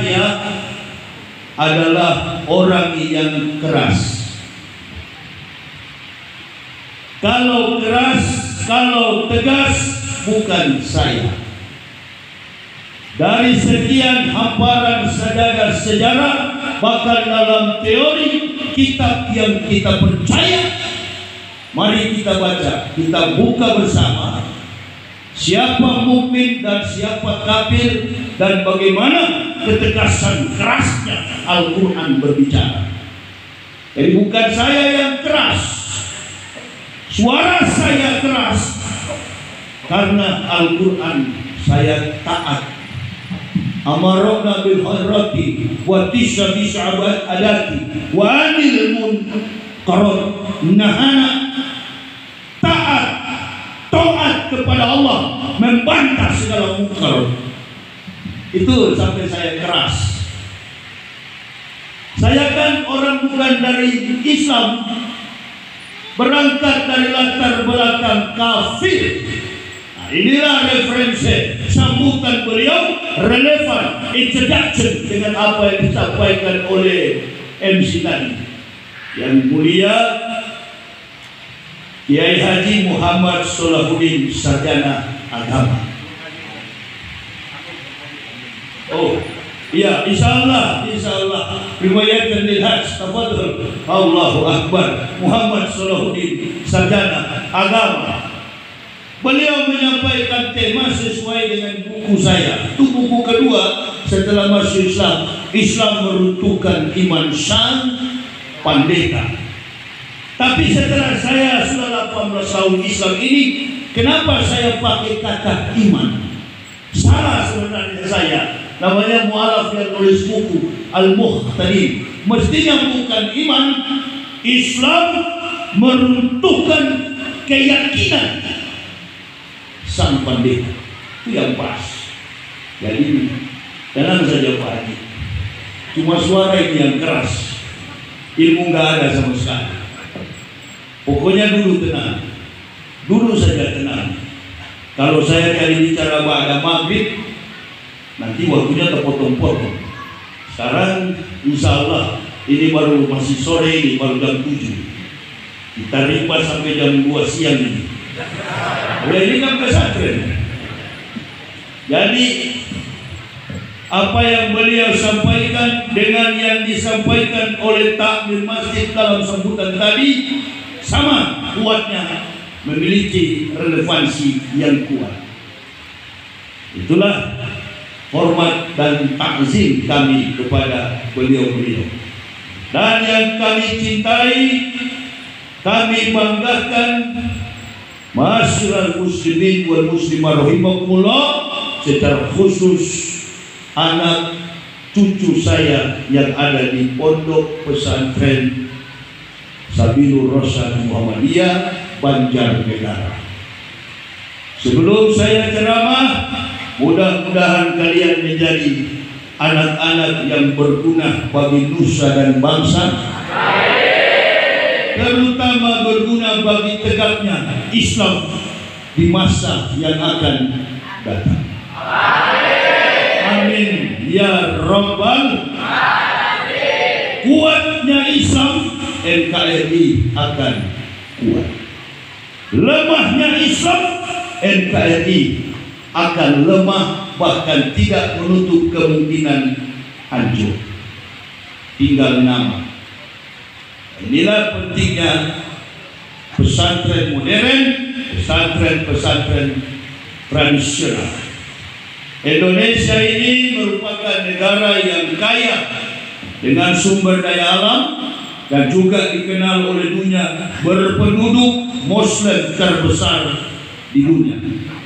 saya adalah orang yang keras. Kalau keras, kalau tegas, bukan saya. Dari sekian hamparan sejarah, bahkan dalam teori kitab yang kita percaya, mari kita baca, kita buka bersama siapa mukmin dan siapa kafir, dan bagaimana ketegasan kerasnya Al-Quran berbicara. Jadi bukan saya yang keras, suara saya keras, karena Al-Quran saya taat. Amarna bil khairati wa tis'a adati wa anil munkarat, nahana, taat kepada Allah, membantah segala munkar. Itu sampai saya keras. Saya kan orang bukan dari Islam, berangkat dari latar belakang kafir. Nah, inilah referensi sambutan beliau, relevan, introduction dengan apa yang disampaikan oleh MC tadi. Yang mulia Kiai Haji Muhammad Solahuddin, sarjana agama. Oh, iya, insyaallah riwayat lil hajj, tafadhol. Allahu akbar. Muhammad Solahuddin, sarjana agama. Beliau menyampaikan tema sesuai dengan buku saya. Itu buku kedua setelah masuk Islam. Islam meruntuhkan iman sang pendeta. Tapi setelah saya sudah 18 tahun Islam ini, kenapa saya pakai kata iman? Salah sebenarnya saya. Namanya mu'alaf yang nulis buku Al-Muhtadi. Mestinya bukan iman. Islam meruntuhkan keyakinan sang pendeta. Itu yang pas. Jadi tenang saja Pak Haji. Cuma suara ini yang keras. Ilmu nggak ada sama sekali. Pokoknya dulu tenang, dulu saja tenang. Kalau saya kali bicara pada maghrib, nanti waktunya terpotong-potong. Sekarang insya Allah ini baru masih sore, ini baru jam 7. Kita rimba sampai jam 2 siang ini. Ini kan pesantren. Jadi apa yang beliau sampaikan dengan yang disampaikan oleh takmir masjid dalam sambutan tadi sama kuatnya, memiliki relevansi yang kuat. Itulah hormat dan takzim kami kepada beliau-beliau. Dan yang kami cintai, kami banggakan, Masyarul muslimin wal muslimah rahimakumullah, secara khusus anak cucu saya yang ada di pondok pesantren Sabilur Rasyad Muhammadiyah Banjarnegara. Sebelum saya ceramah, mudah-mudahan kalian menjadi anak-anak yang berguna bagi nusa dan bangsa, terutama berguna bagi tegaknya Islam di masa yang akan datang. Amin ya Rabbal Alamin. Kuatnya Islam, NKRI akan kuat. Lemahnya Islam, NKRI akan lemah, bahkan tidak menutup kemungkinan hancur. Tinggal nama. Inilah pentingnya pesantren modern, pesantren tradisional. Indonesia ini merupakan negara yang kaya dengan sumber daya alam dan juga dikenal oleh dunia berpenduduk Muslim terbesar di dunia.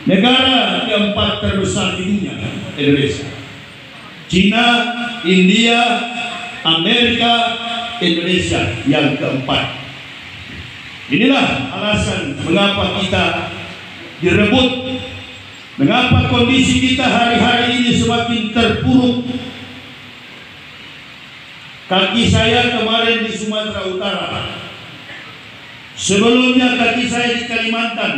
Negara keempat terbesar di dunia, Indonesia. Cina, India, Amerika, Indonesia yang keempat. Inilah alasan mengapa kita direbut, mengapa kondisi kita hari-hari ini semakin terpuruk. Kaki saya kemarin di Sumatera Utara, sebelumnya kaki saya di Kalimantan.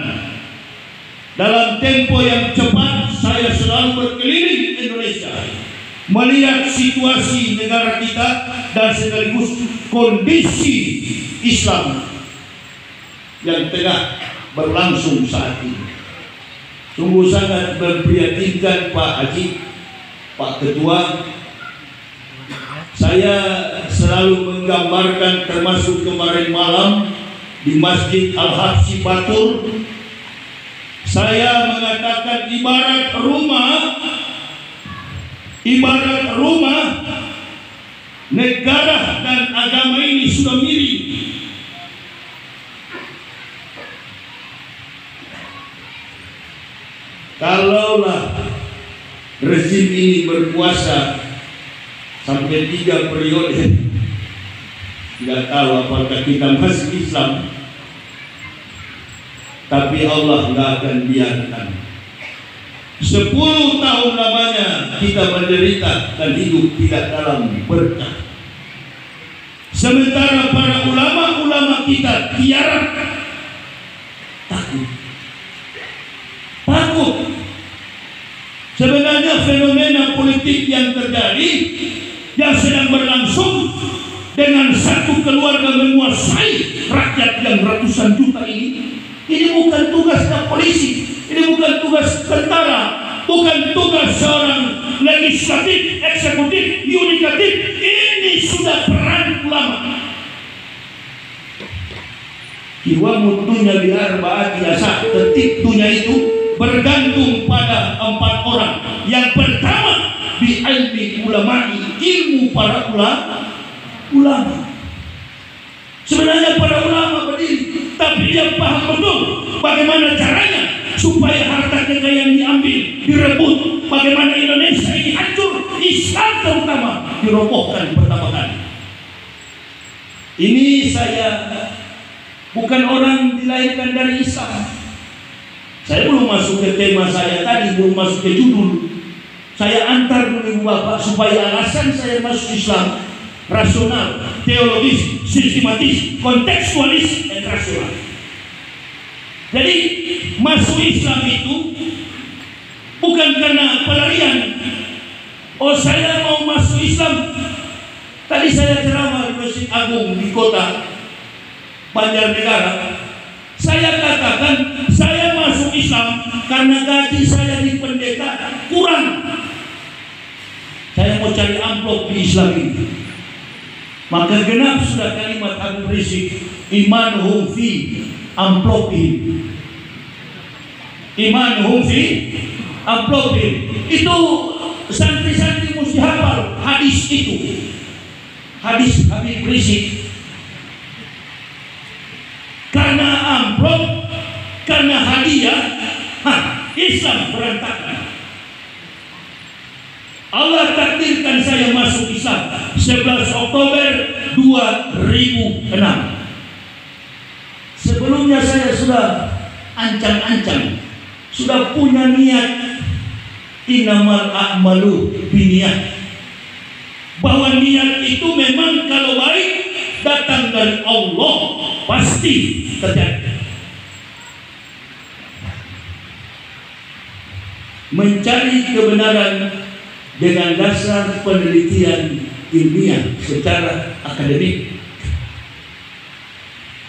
Dalam tempo yang cepat saya selalu berkeliling Indonesia melihat situasi negara kita dan sekaligus kondisi Islam yang tengah berlangsung saat ini. Sungguh sangat memprihatinkan Pak Haji, Pak Ketua. Saya selalu menggambarkan, termasuk kemarin malam di Masjid Al-Habsyi Batur, saya mengatakan ibarat rumah negara dan agama ini sudah miring. Kalaulah rezim ini berkuasa sampai 3 periode, tidak tahu apakah kita masih Islam, tapi Allah nggak akan biarkan. 10 tahun lamanya kita menderita dan hidup tidak dalam berkah. Sementara para ulama-ulama kita tiarap, takut. Sebenarnya fenomena politik yang terjadi, yang sedang berlangsung dengan satu keluarga menguasai rakyat yang ratusan juta ini bukan tugas polisi, ini bukan tugas tentara, bukan tugas seorang legislatif, eksekutif, yudikatif. Ini sudah peran ulama. Jiwa mutunya biar biasa, tertibnya itu bergantung pada 4 orang. Yang pertama, bi ilmi ulama'i, ilmu para ulama. Sebenarnya para ulama berdiri, tapi dia paham betul bagaimana caranya supaya harta kekayaan diambil, direbut, bagaimana Indonesia ini hancur, Islam terutama dirobohkan pertama kali. Ini saya bukan orang dilahirkan dari Islam. Saya belum masuk ke tema saya tadi, belum masuk ke judul. Saya antar dulu Bapak supaya alasan saya masuk Islam rasional, teologis, sistematis, kontekstualis, dan rasional. Jadi masuk Islam itu bukan karena pelarian. Oh, saya mau masuk Islam. Tadi saya ceramah di Masjid Agung di kota Banjarnegara. Saya katakan saya masuk Islam karena gaji saya di pendeta kurang. Saya mau cari amplop di Islam ini. Maka genap sudah kalimat Habib Rizik, imanuhum fi amplopihim. Imanuhum fi amplopihim. Itu santri-santri mesti hafal hadis itu. Hadis Habib Rizik. Karena amplop, karena hadiah, Islam berantakan. Allah takdirkan saya masuk Islam 11 Oktober 2006. Sebelumnya saya sudah ancang-ancang, sudah punya niat, innamal a'malu binniyat, bahwa niat itu memang kalau baik datang dari Allah pasti terjadi. Mencari kebenaran dengan dasar penelitian ilmiah secara akademik,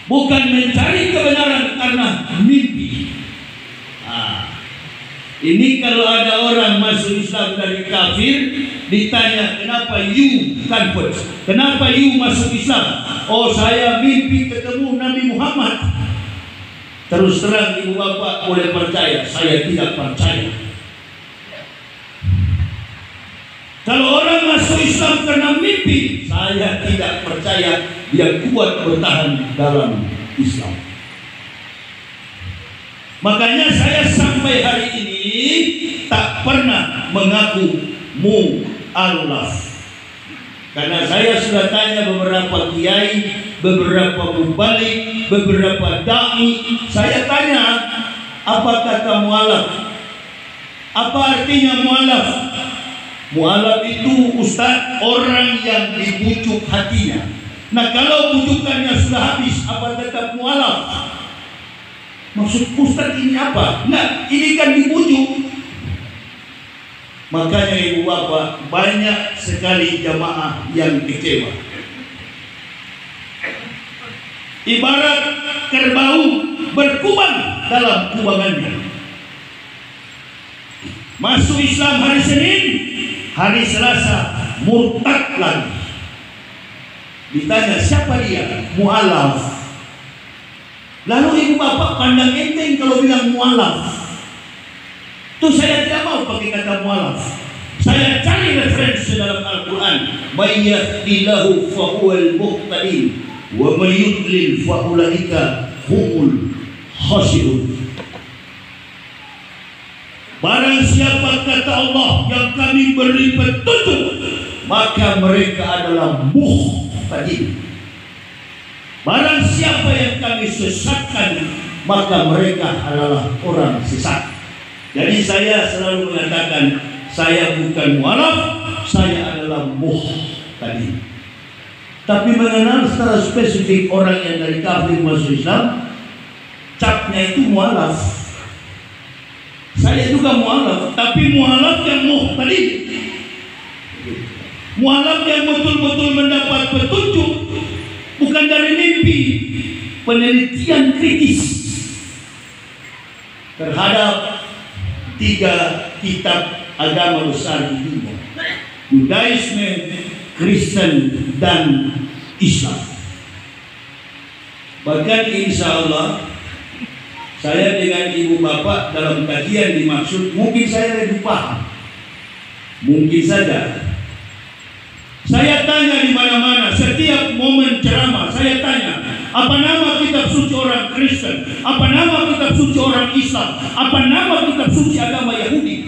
bukan mencari kebenaran karena mimpi. Ini kalau ada orang masuk Islam dari kafir, ditanya kenapa you convert, kenapa you masuk Islam? Oh, saya mimpi ketemu Nabi Muhammad. Terus terang ibu bapak boleh percaya, saya tidak percaya. Kalau orang masuk Islam karena mimpi, saya tidak percaya dia kuat bertahan dalam Islam. Makanya saya sampai hari ini tak pernah mengaku mu'allaf. Karena saya sudah tanya beberapa kiai, beberapa mubalik, beberapa da'i. Saya tanya, apa kata mu'allaf? Apa artinya mu'allaf? Mu'allaf itu ustaz, orang yang dibujuk hatinya. Nah, kalau bujukannya sudah habis, apa tetap mu'allaf? Maksud ustaz ini apa? Nah, ini kan dibujuk. Makanya ibu bapak, banyak sekali jamaah yang kecewa. Ibarat kerbau berkubang dalam kubangannya. Masuk Islam hari Senin, hari Selasa murtad lagi. Ditanya siapa dia? Mu'alaf. Lalu ibu bapak pandang enteng kalau bilang mu'alaf. Tuh saya tidak mau pakai kata mu'alaf. Saya cari referensi dalam Al-Quran. May yahdillahu fahuwal muhtadin wa may yudlil faulaika humul khasirun. Barang siapa kata Allah yang kami beri petunjuk, maka mereka adalah muhtadin. Barang siapa yang kami sesatkan, maka mereka adalah orang sesat. Jadi saya selalu mengatakan, saya bukan mu'alaf, saya adalah muhtadin. Tapi mengenal secara spesifik orang yang dari kafir masuk Islam, capnya itu mu'alaf. Saya juga mu'alaf, tapi mu'alaf yang muhtadin, mu'alaf yang betul-betul mendapat petunjuk, bukan dari mimpi. Penelitian kritis terhadap 3 kitab agama besar di dunia, Yudaisme, Kristen, dan Islam. Bahkan insya Allah saya dengan ibu bapak dalam kajian dimaksud, mungkin saya lebih paham, mungkin saja. Saya tanya di mana-mana, setiap momen ceramah saya tanya, apa nama kitab suci orang Kristen, apa nama kitab suci orang Islam, apa nama kitab suci agama Yahudi.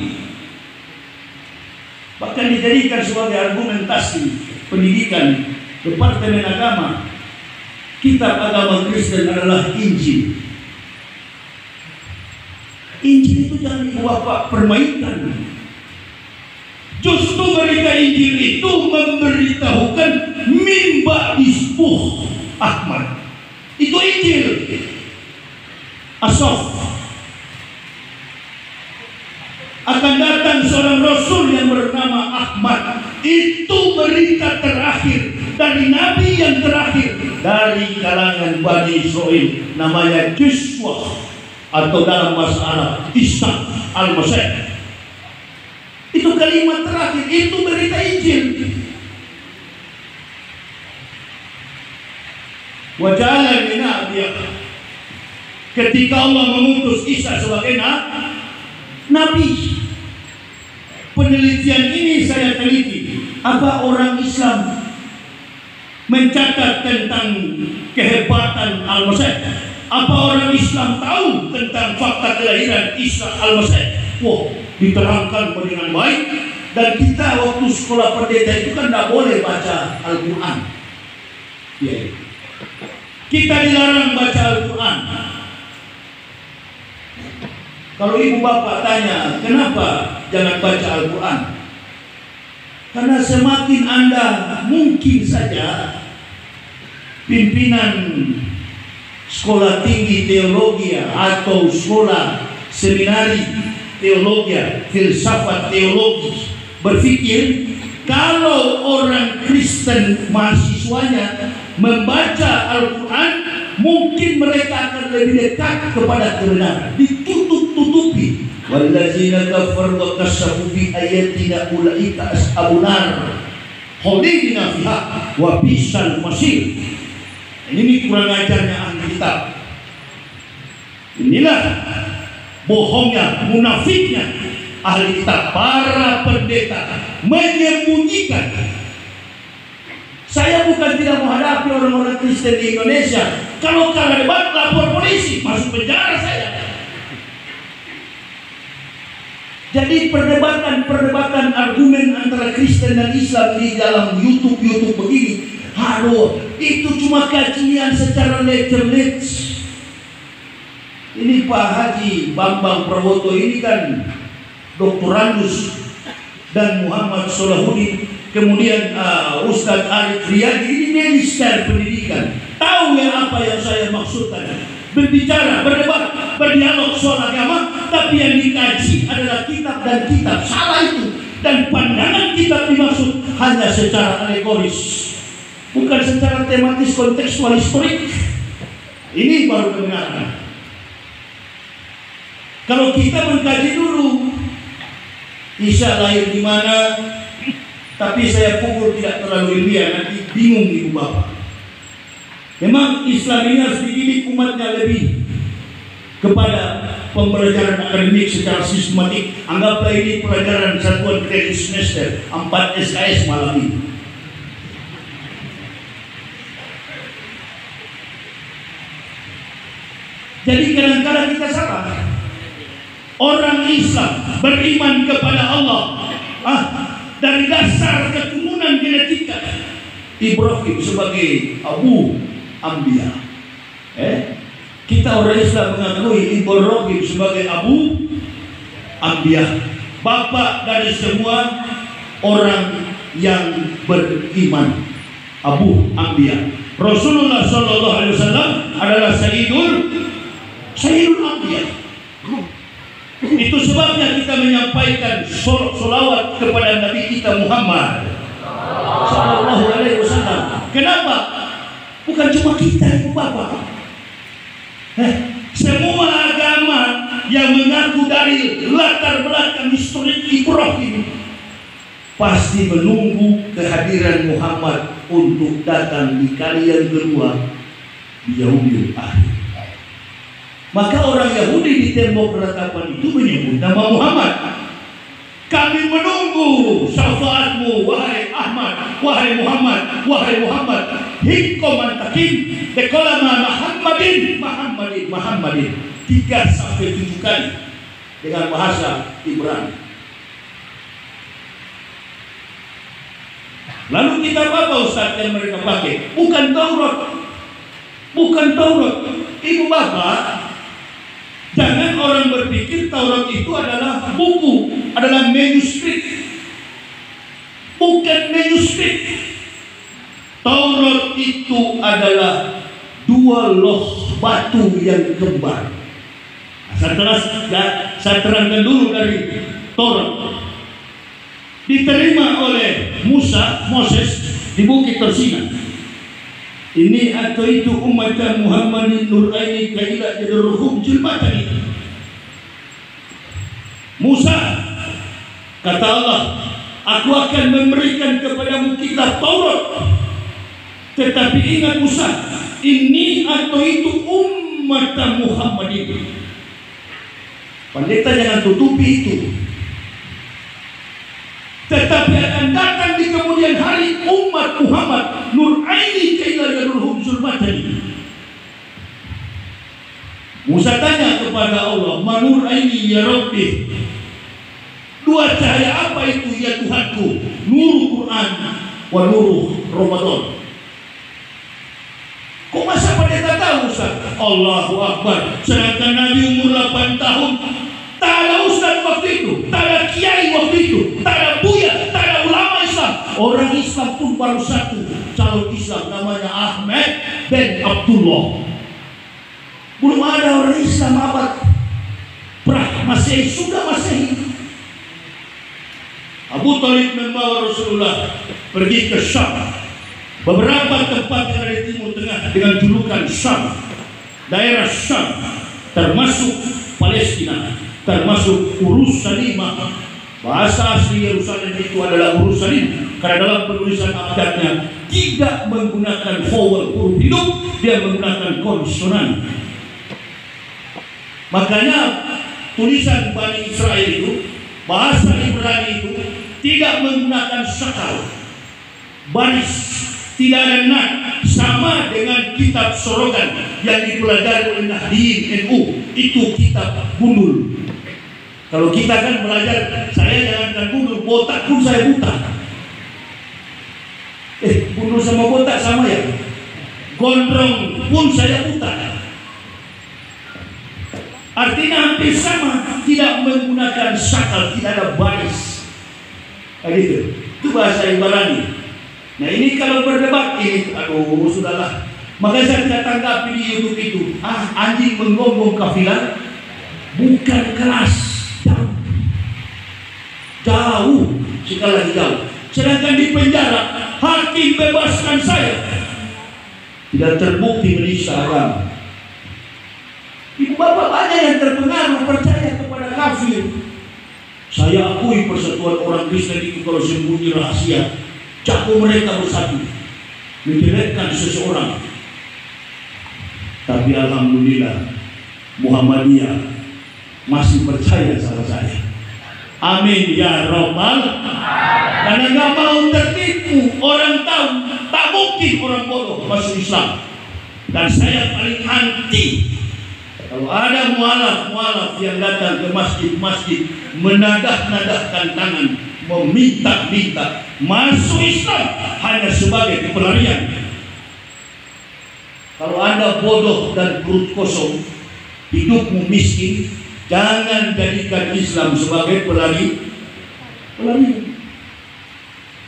Bahkan dijadikan sebagai argumentasi pendidikan departemen agama. Kitab agama Kristen adalah Injil. Injil itu jangan ibu bapak permainkan. Justru berita Injil itu memberitahukan mimba isbuh Ahmad. Itu Injil. Asof. Akan datang seorang Rasul yang bernama Ahmad. Itu berita terakhir dari Nabi yang terakhir dari kalangan Bani Israel. Namanya Yeshua, atau dalam bahasa Arab Isa al-Masih. Itu kalimat terakhir, itu berita Injil. Wa ja'ala min nabiyyin. Ketika Allah mengutus Isa sebagai nabi. Penelitian ini saya teliti. Apa orang Islam mencatat tentang kehebatan Al-Masih? Apa orang Islam tahu tentang fakta kelahiran Isa al-Masih? Wah, diterangkan dengan baik. Dan kita waktu sekolah pendeta itu kan tidak boleh baca Al-Quran. Ya. Kita dilarang baca Al-Quran. Kalau ibu bapak tanya, kenapa jangan baca Al-Quran? Karena semakin Anda mungkin saja pimpinan sekolah tinggi teologi atau sekolah seminari teologi, filsafat teologi berpikir kalau orang Kristen mahasiswanya membaca Al-Quran, mungkin mereka akan lebih dekat kepada kebenaran. Ditutup-tutupi. Wallazina kafaru wa kassafu bi ayatina ulaika ashabun nar khalidina fiha wa bisal masir. Ini kurang ajarnya ahli kitab. Inilah bohongnya, munafiknya ahli kitab. Para pendeta menyembunyikan. Saya bukan tidak menghadapi orang-orang Kristen di Indonesia. Kalau kalah debat, lapor polisi, masuk penjara saya. Jadi perdebatan argumen antara Kristen dan Islam di dalam YouTube begini, aduh, itu cuma kajian secara lecture. Ini Pak Haji Bambang Prawoto ini kan doktorandus, dan Muhammad Solahuddin, kemudian Ustadz Arif Riyadi, ini minister pendidikan. Tahu ya apa yang saya maksudkan? Berbicara, berdebat, berdialog soal agama, tapi yang dikaji adalah kitab dan kitab. Salah itu. dan pandangan kitab dimaksud hanya secara alegoris, bukan secara tematis kontekstual historik. Ini baru kebenaran. Kalau kita mengkaji dulu Isa lahir di mana, tapi saya pukul tidak terlalu ilmiah, nanti bingung ibu bapak. Memang Islam ini harus dididik umatnya lebih kepada pembelajaran akademik secara sistematik. Anggaplah ini pelajaran satuan kredit semester 4 SKS malam ini. Jadi kadang-kadang kita salah. Orang Islam beriman kepada Allah dari dasar keturunan genetika Ibrahim sebagai Abu Ambiya. Kita orang Islam mengakui Ibrahim sebagai Abu Ambiya, bapak dari semua orang yang beriman, Abu Ambiya. Rasulullah SAW adalah Sayyidul Ambiya. Itu sebabnya kita menyampaikan sholawat kepada Nabi kita Muhammad Sallallahu Alaihi Wasallam. Kenapa? Bukan cuma kita, ibu bapak. Semua agama yang mengaku dari latar belakang historik Ibrahim pasti menunggu kehadiran Muhammad untuk datang di kali yang kedua di yaumil akhir. Maka orang Yahudi di tembok ratapan itu menyebut nama Muhammad. Kami menunggu syafaatmu wahai Ahmad, wahai Muhammad, wahai Muhammad. Hikman takim dekolama Muhammadin 3-7 kali dengan bahasa Ibrani. Lalu kitab apa Ustaz yang mereka pakai? Bukan Taurat. Ibu bapak, jangan orang berpikir Taurat itu adalah buku, adalah manuskrip. Bukan manuskrip. Taurat itu adalah 2 loh batu yang kembar. Saya terangkan dulu dari Taurat. Diterima oleh Moses di Bukit Sinai. Ini atau itu umat Muhammadin Nuraini kaila jadruhum julmatani. Musa, kata Allah, aku akan memberikan kepadamu kitab Taurat. Tetapi ingat Musa, ini atau itu umat Muhammadin. Pendeta jangan tutupi itu. Tetapi akan datang di kemudian hari umat Muhammad Nuraini kaila jadruhum julmatani. Musa tanya kepada Allah, Manur aini ya Rabbi, 2 cahaya apa itu ya Tuhanku? Nurul Quran wa nurul Ramadan. Kok masa pendeta tahu Ustaz? Allahu Akbar. Sedangkan Nabi umur 8 tahun. Tak ada Ustaz waktu itu, tak ada kiai waktu itu, tak ada buya, tak ada ulama Islam. Orang Islam pun baru 1 calon Islam, namanya Ahmad bin Abdullah. Belum ada orang Islam abad Masehi, sudah Masehi. Abu Thalib membawa Rasulullah pergi ke Syam. Beberapa tempat yang ada di Timur Tengah dengan julukan Syam, daerah Syam, termasuk Palestina, termasuk Urusalim. Bahasa asli Yerusalem itu adalah Urusalim, karena dalam penulisan abjadnya tidak menggunakan vowel huruf hidup, dia menggunakan konsonan. Makanya tulisan Bani Israel itu, bahasa Ibrani itu tidak menggunakan sakal, baris, tidak ada nad, sama dengan kitab Sorogan yang dipelajari oleh Nahdien NU, itu kitab gundul. Kalau kita kan belajar, saya jangankan gundul, botak pun saya buta. Gundul sama botak sama ya? Gondrong pun saya buta. Artinya hampir sama, tidak menggunakan sakal, tidak ada baris. Gitu. Itu bahasa Ibrani. Nah ini kalau berdebat ini, aduh sudahlah. Maka saya tidak tanggapi di YouTube itu. Anjing menggonggong kafilah, bukan keras, jauh. sekali lagi jauh. Sedangkan di penjara, hakim bebaskan saya, tidak terbukti menista agama. Ibu bapak banyak yang terpengaruh percaya kepada kafir. Saya akui persatuan orang Kristen itu kalau sembunyi rahasia, jago mereka bersatu menjelekkan seseorang. Tapi alhamdulillah Muhammadiyah masih percaya sama saya. Amin ya Rabbal. Karena nggak mau tertipu. Orang tahu, tak mungkin orang bodoh masuk Islam. Dan saya paling anti kalau ada mualaf yang datang ke masjid-masjid menadah-nadahkan tangan, meminta-minta masuk Islam hanya sebagai pelarian. Kalau Anda bodoh dan perut kosong, hidupmu miskin, jangan jadikan Islam sebagai pelarian.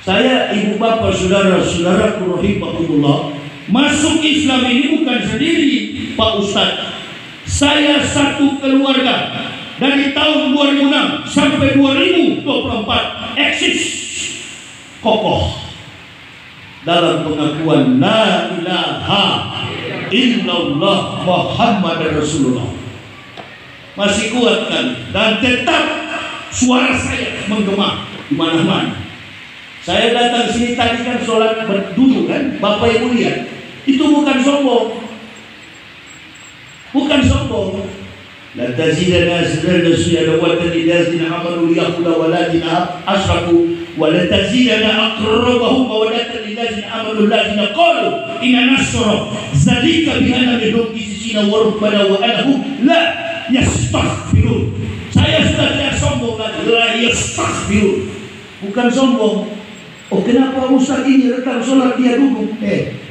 Saya, ibu bapak, saudara-saudaraku rahimahumullah, masuk Islam ini bukan sendiri, Pak Ustadz. Saya satu keluarga dari tahun 2006 sampai 2024 eksis kokoh dalam pengakuan la ilaha illallah Muhammad Rasulullah. Masih kuat kan? Dan tetap suara saya menggema di mana-mana. Saya datang sini tadi kan sholat berduduk kan, Bapak Ibu lihat, itu bukan sombong. Bukan sombong. La tazidana asrana wa tazidana amalu yaquda wa ladina asrafu wa la tazidana aqrabahum mawaddatan lillazina amanu allazina qalu inna nasra zalika bi anna minhum qisina wa rabbana wa anahum la yastaghfirun. Saya sudah tidak sombong lagi, la yastaghfirun. Bukan sombong. Oh, kenapa Ustaz ini rekam sholat dia duduk?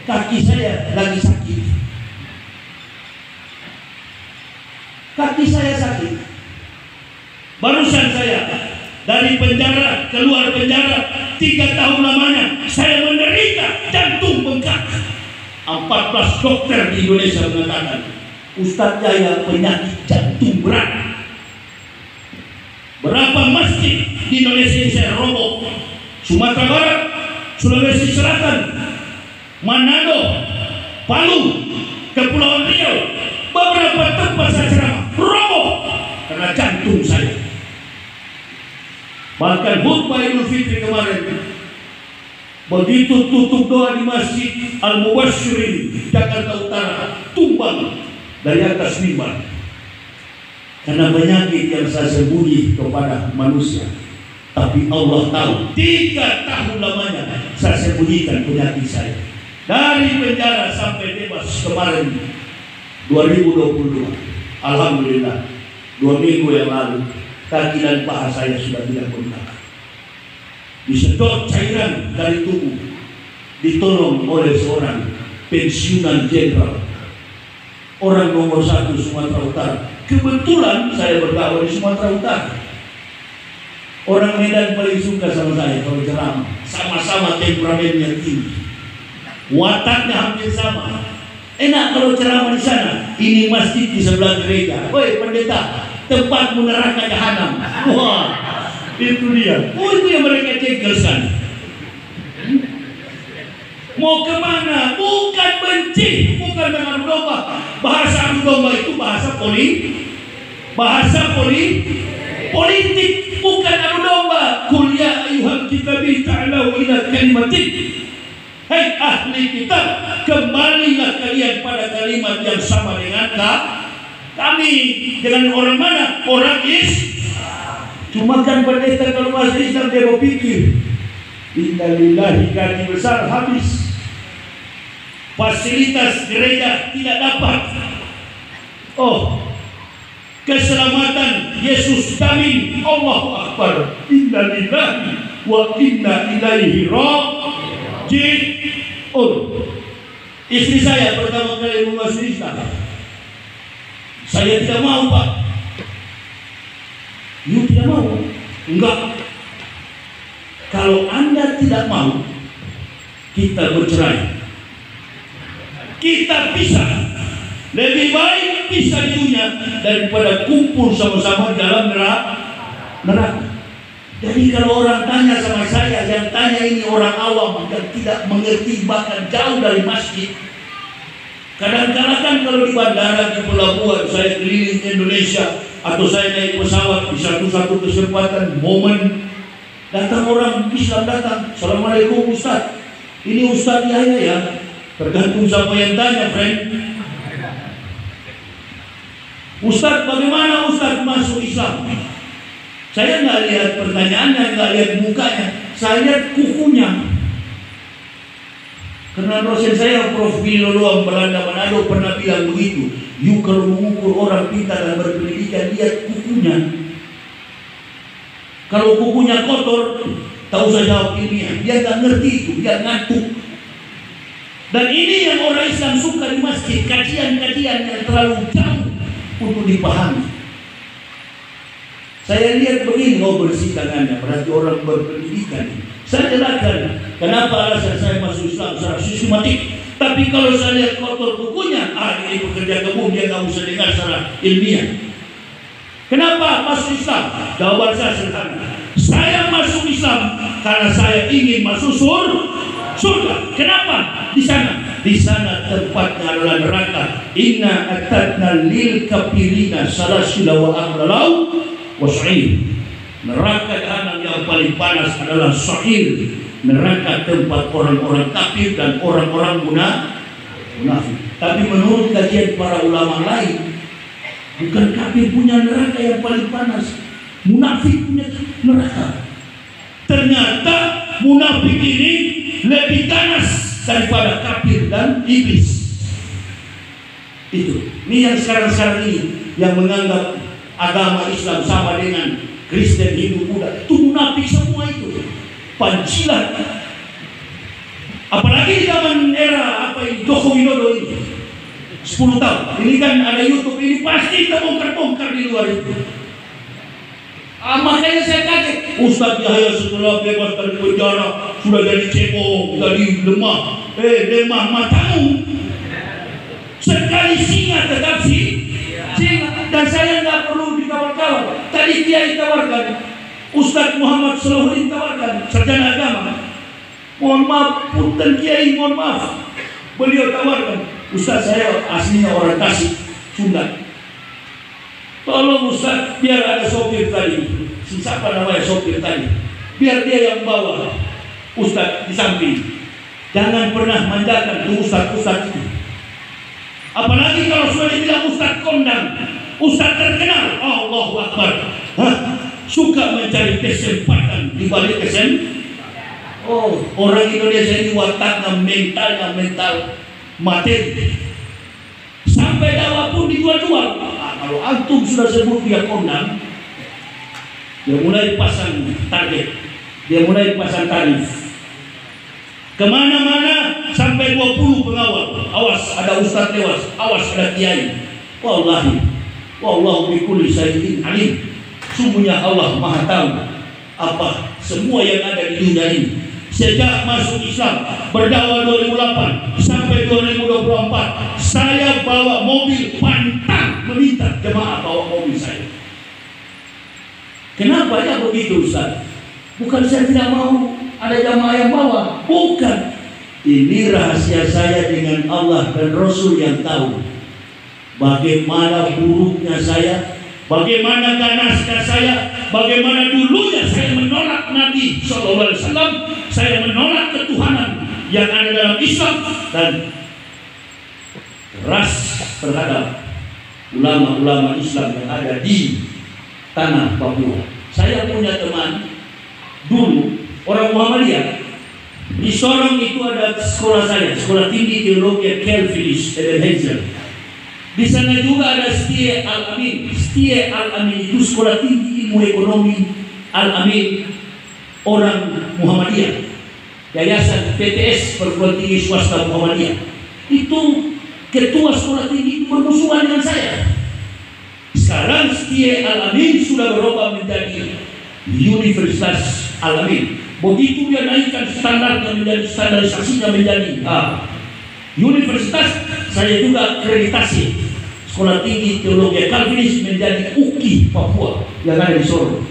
Kaki saya lagi sakit. Kaki saya sakit. Barusan saya dari penjara, keluar penjara 3 tahun lamanya saya menderita jantung bengkak. 14 dokter di Indonesia mengatakan Ustadz Jaya penyakit jantung berat. Berapa masjid di Indonesia yang saya roboh? Sumatera Barat, Sulawesi Selatan, Manado, Palu, Kepulauan Riau, beberapa tempat saya ceramah roboh karena jantung saya. Bahkan khutbah Idul Fitri kemarin, begitu tutup doa di Masjid Al-Mubasyirin Jakarta Utara, tumbang dari atas mimbar karena penyakit yang saya sembunyi kepada manusia. Tapi Allah tahu 3 tahun lamanya saya sembunyikan penyakit saya. Dari penjara sampai bebas kemarin 2022, alhamdulillah 2 minggu yang lalu kaki dan paha saya sudah tidak bengkak. Disedot cairan dari tubuh, ditolong oleh seorang pensiunan jenderal, orang nomor 1 Sumatera Utara. Kebetulan saya berdakwah di Sumatera Utara. Orang Medan paling suka sama saya kalau ceramah. Sama-sama temperamennya tinggi, wataknya hampir sama. Enak kalau ceramah di sana. Ini masjid di sebelah gereja. Woi pendeta, tempatmu neraka jahanam. Wah, itu dia. Oh, itu yang mereka cengkelkan. Mau kemana? Bukan benci, bukan dengan domba. Bahasa adu domba itu bahasa politik, bukan adu domba. Qul ya ayyuhal kitabi ta'alau ila kalimatin. Hai ahli kitab, kembalilah kalian pada kalimat yang sama dengan kami. Dengan orang mana? Orang Islam. Cuma kan pendeta kalau masuk Islam dia berpikir, innalillahi, gaji besar habis, fasilitas gereja tidak dapat. Oh, keselamatan Yesus jamin. Allahu Akbar. Innalillahi wa inna ilaihi raji'un. Istri saya pertama kali masuk Islam, saya tidak mau, Pak. You tidak mau? Enggak. Kalau Anda tidak mau, kita bercerai. Kita pisah. Lebih baik pisah di dunia daripada kumpul sama-sama dalam neraka. Jadi kalau orang tanya sama saya, yang tanya ini orang awam yang tidak mengerti bahkan jauh dari masjid. Kadang-kadang kan kalau di bandara, di pelabuhan, saya keliling Indonesia atau saya naik pesawat, di satu-satu kesempatan momen datang orang Islam datang, Assalamualaikum Ustaz, ini Ustaz Yahya ya, tergantung siapa yang tanya, friend. Ustaz, bagaimana Ustaz masuk Islam? Saya nggak lihat pertanyaannya, nggak lihat mukanya, saya lihat kukunya. Karena dosen saya Prof. Wilolo Belanda Manado pernah bilang begitu. You kalau mengukur orang pintar dan berpendidikan, lihat kukunya. Kalau kukunya kotor, tak usah jawab ilmiah. Dia nggak ngerti itu, dia ngantuk. Dan ini yang orang Islam suka di masjid, kajian-kajian yang terlalu jauh untuk dipahami. Saya lihat begini, bersih tangannya, berarti orang berpendidikan. Saya jelaskan kenapa alasan saya masuk Islam secara sistematik. Tapi kalau saya lihat kotor bukunya, ini pekerja kebun, dia nggak bisa dengar secara ilmiah. Kenapa masuk Islam? Jawaban saya sederhana. Saya masuk Islam karena saya ingin masuk surga. Kenapa? Di sana tempatnya adalah neraka. Inna atadna lil kafirina salasila wa aghlalau was'ir. Neraka jahanam yang paling panas adalah sa'ir, neraka tempat orang-orang kafir dan orang-orang munafik. Tapi menurut kajian para ulama lain, bukan kafir punya neraka yang paling panas, munafik punya neraka. Ternyata munafik ini lebih panas daripada kafir dan iblis. Ini yang sekarang ini yang menganggap agama Islam sama dengan Kristen, Hindu, Buddha, itu munafik semua itu. Pancasila. Apalagi di zaman era Joko Widodo ini 10 tahun. Ini kan ada YouTube, ini pasti kita bongkar-bongkar di luar itu. Makanya saya kaget, Ustaz Yahya setelah bebas dari penjara sudah jadi cebong, jadi lemah. Lemah matamu. Sekali singa tetap singa. Dan saya nggak perlu ditawar-tawar. Tadi Kiai tawarkan, Ustaz Muhammad Salahuddin tawarkan, sarjana agama. Mohon maaf, punten Kiai, mohon maaf. Beliau tawarkan, Ustaz saya aslinya orang Tasik, Sunda. Tolong Ustaz, biar ada sopir tadi. Siapa namanya sopir tadi? Biar dia yang bawa Ustaz di samping. Jangan pernah manjakan tuh Ustaz itu. Apalagi kalau sudah dibilang Ustaz kondang, Ustaz terkenal, Allahu Akbar. Suka mencari kesempatan di balik orang Indonesia ini wataknya mental materi. Sampai dakwah pun dijual-jual. Kalau antum sudah sebut dia kondang, dia mulai pasang target, dia mulai pasang tarif. Kemana-mana sampai 20 pengawal. Awas ada ustaz tewas, awas ada kiai. Wallahu bikulli syai'in alim. Sungguhnya Allah Maha tahu apa semua yang ada di dunia ini. Sejak masuk Islam berdakwah 2008 sampai 2024, saya bawa mobil pantang meminta jemaah bawa mobil saya. Kenapa ya begitu Ustaz? Bukan saya tidak mau ada jamaah yang bawa, bukan. Ini rahasia saya dengan Allah dan Rasul yang tahu. Bagaimana buruknya saya, bagaimana ganasnya saya, bagaimana dulunya saya menolak Nabi SAW, saya menolak ketuhanan yang ada dalam Islam dan keras terhadap ulama-ulama Islam yang ada di tanah Papua. Saya punya teman dulu orang Muhammadiyah. Di Sorong itu ada sekolah saya, sekolah tinggi teologi Calvinis Ebenezer. Di sana juga ada Setia Al-Amin. Setia Al-Amin itu sekolah tinggi ilmu ekonomi Al-Amin, orang Muhammadiyah. Yayasan PTS, perguruan tinggi swasta Muhammadiyah. Itu ketua sekolah tinggi itu bermusuhan dengan saya. Sekarang Setia Al-Amin sudah berubah menjadi Universitas Al-Amin. Begitu dia naikkan standarnya menjadi standarisasinya menjadi universitas, saya juga akreditasi sekolah tinggi teologi Calvinis menjadi UKI Papua yang ada di Solo.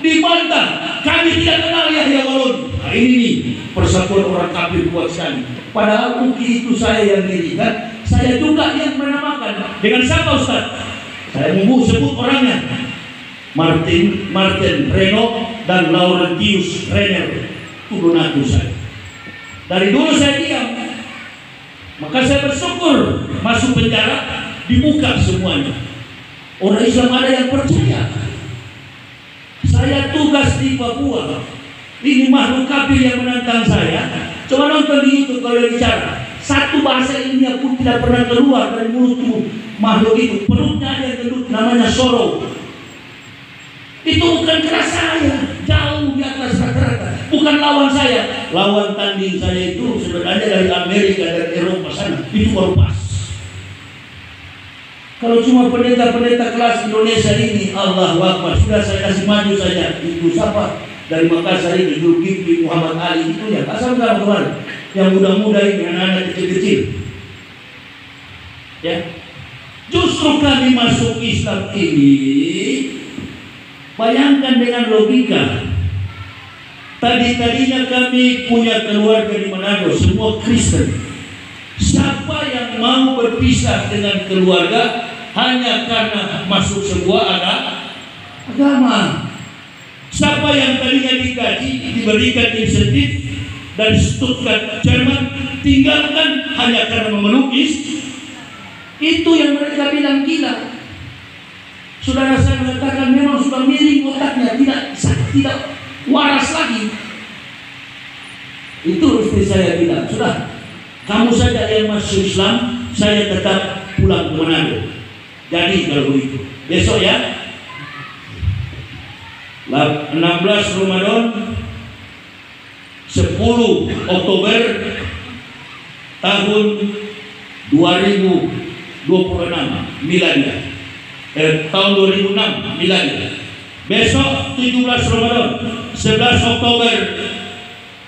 dibantah. Kami tidak kenal Yahya Walon. Nah, ini nih persatuan orang kafir kuat sekali. Padahal UKI itu saya yang dirikan, saya juga yang menamakan. Dengan siapa Ustaz? Saya mau sebut orangnya. Martin Reno dan Laurentius Renner, turunan saya. Dari dulu saya diam. Maka saya bersyukur masuk penjara dibuka semuanya. Orang Islam ada yang percaya. Saya tugas di Papua. Ini makhluk kafir yang menantang saya. Coba nonton di YouTube kalau bicara. Satu bahasa India pun tidak pernah keluar dari mulut makhluk itu. Perutnya ada yang gendut, namanya Soro. Itu bukan keras saya, jauh di atas rata-rata. Bukan lawan saya. Lawan tanding saya itu sebenarnya dari Amerika dan Eropa sana. Itu baru pas. Kalau cuma pendeta-pendeta kelas Indonesia ini, Allahu Akbar, sudah saya kasih maju saja. Itu siapa? Dari Makassar ini, Zulkifli Muhammad Ali itu ya. Asal sama kemarin. Yang muda-muda ini, anak-anak kecil-kecil. Ya. Justru kami masuk Islam ini, bayangkan dengan logika. Tadinya kami punya keluarga di Manado, semua Kristen. Siapa yang mau berpisah dengan keluarga hanya karena masuk sebuah agama? Siapa yang tadinya digaji, diberikan insentif dari Stuttgart, Jerman, tinggalkan hanya karena memeluk itu yang mereka bilang gila. Saudara saya mengatakan memang sudah miring otaknya, tidak waras lagi. Itu istri saya bilang, sudah kamu saja yang masuk Islam, saya tetap pulang ke Manado. Jadi kalau begitu, besok ya 16 Ramadan 10 Oktober tahun 2026 miladiah. Tahun 2006 miladiah. Besok 17 Ramadan 11 Oktober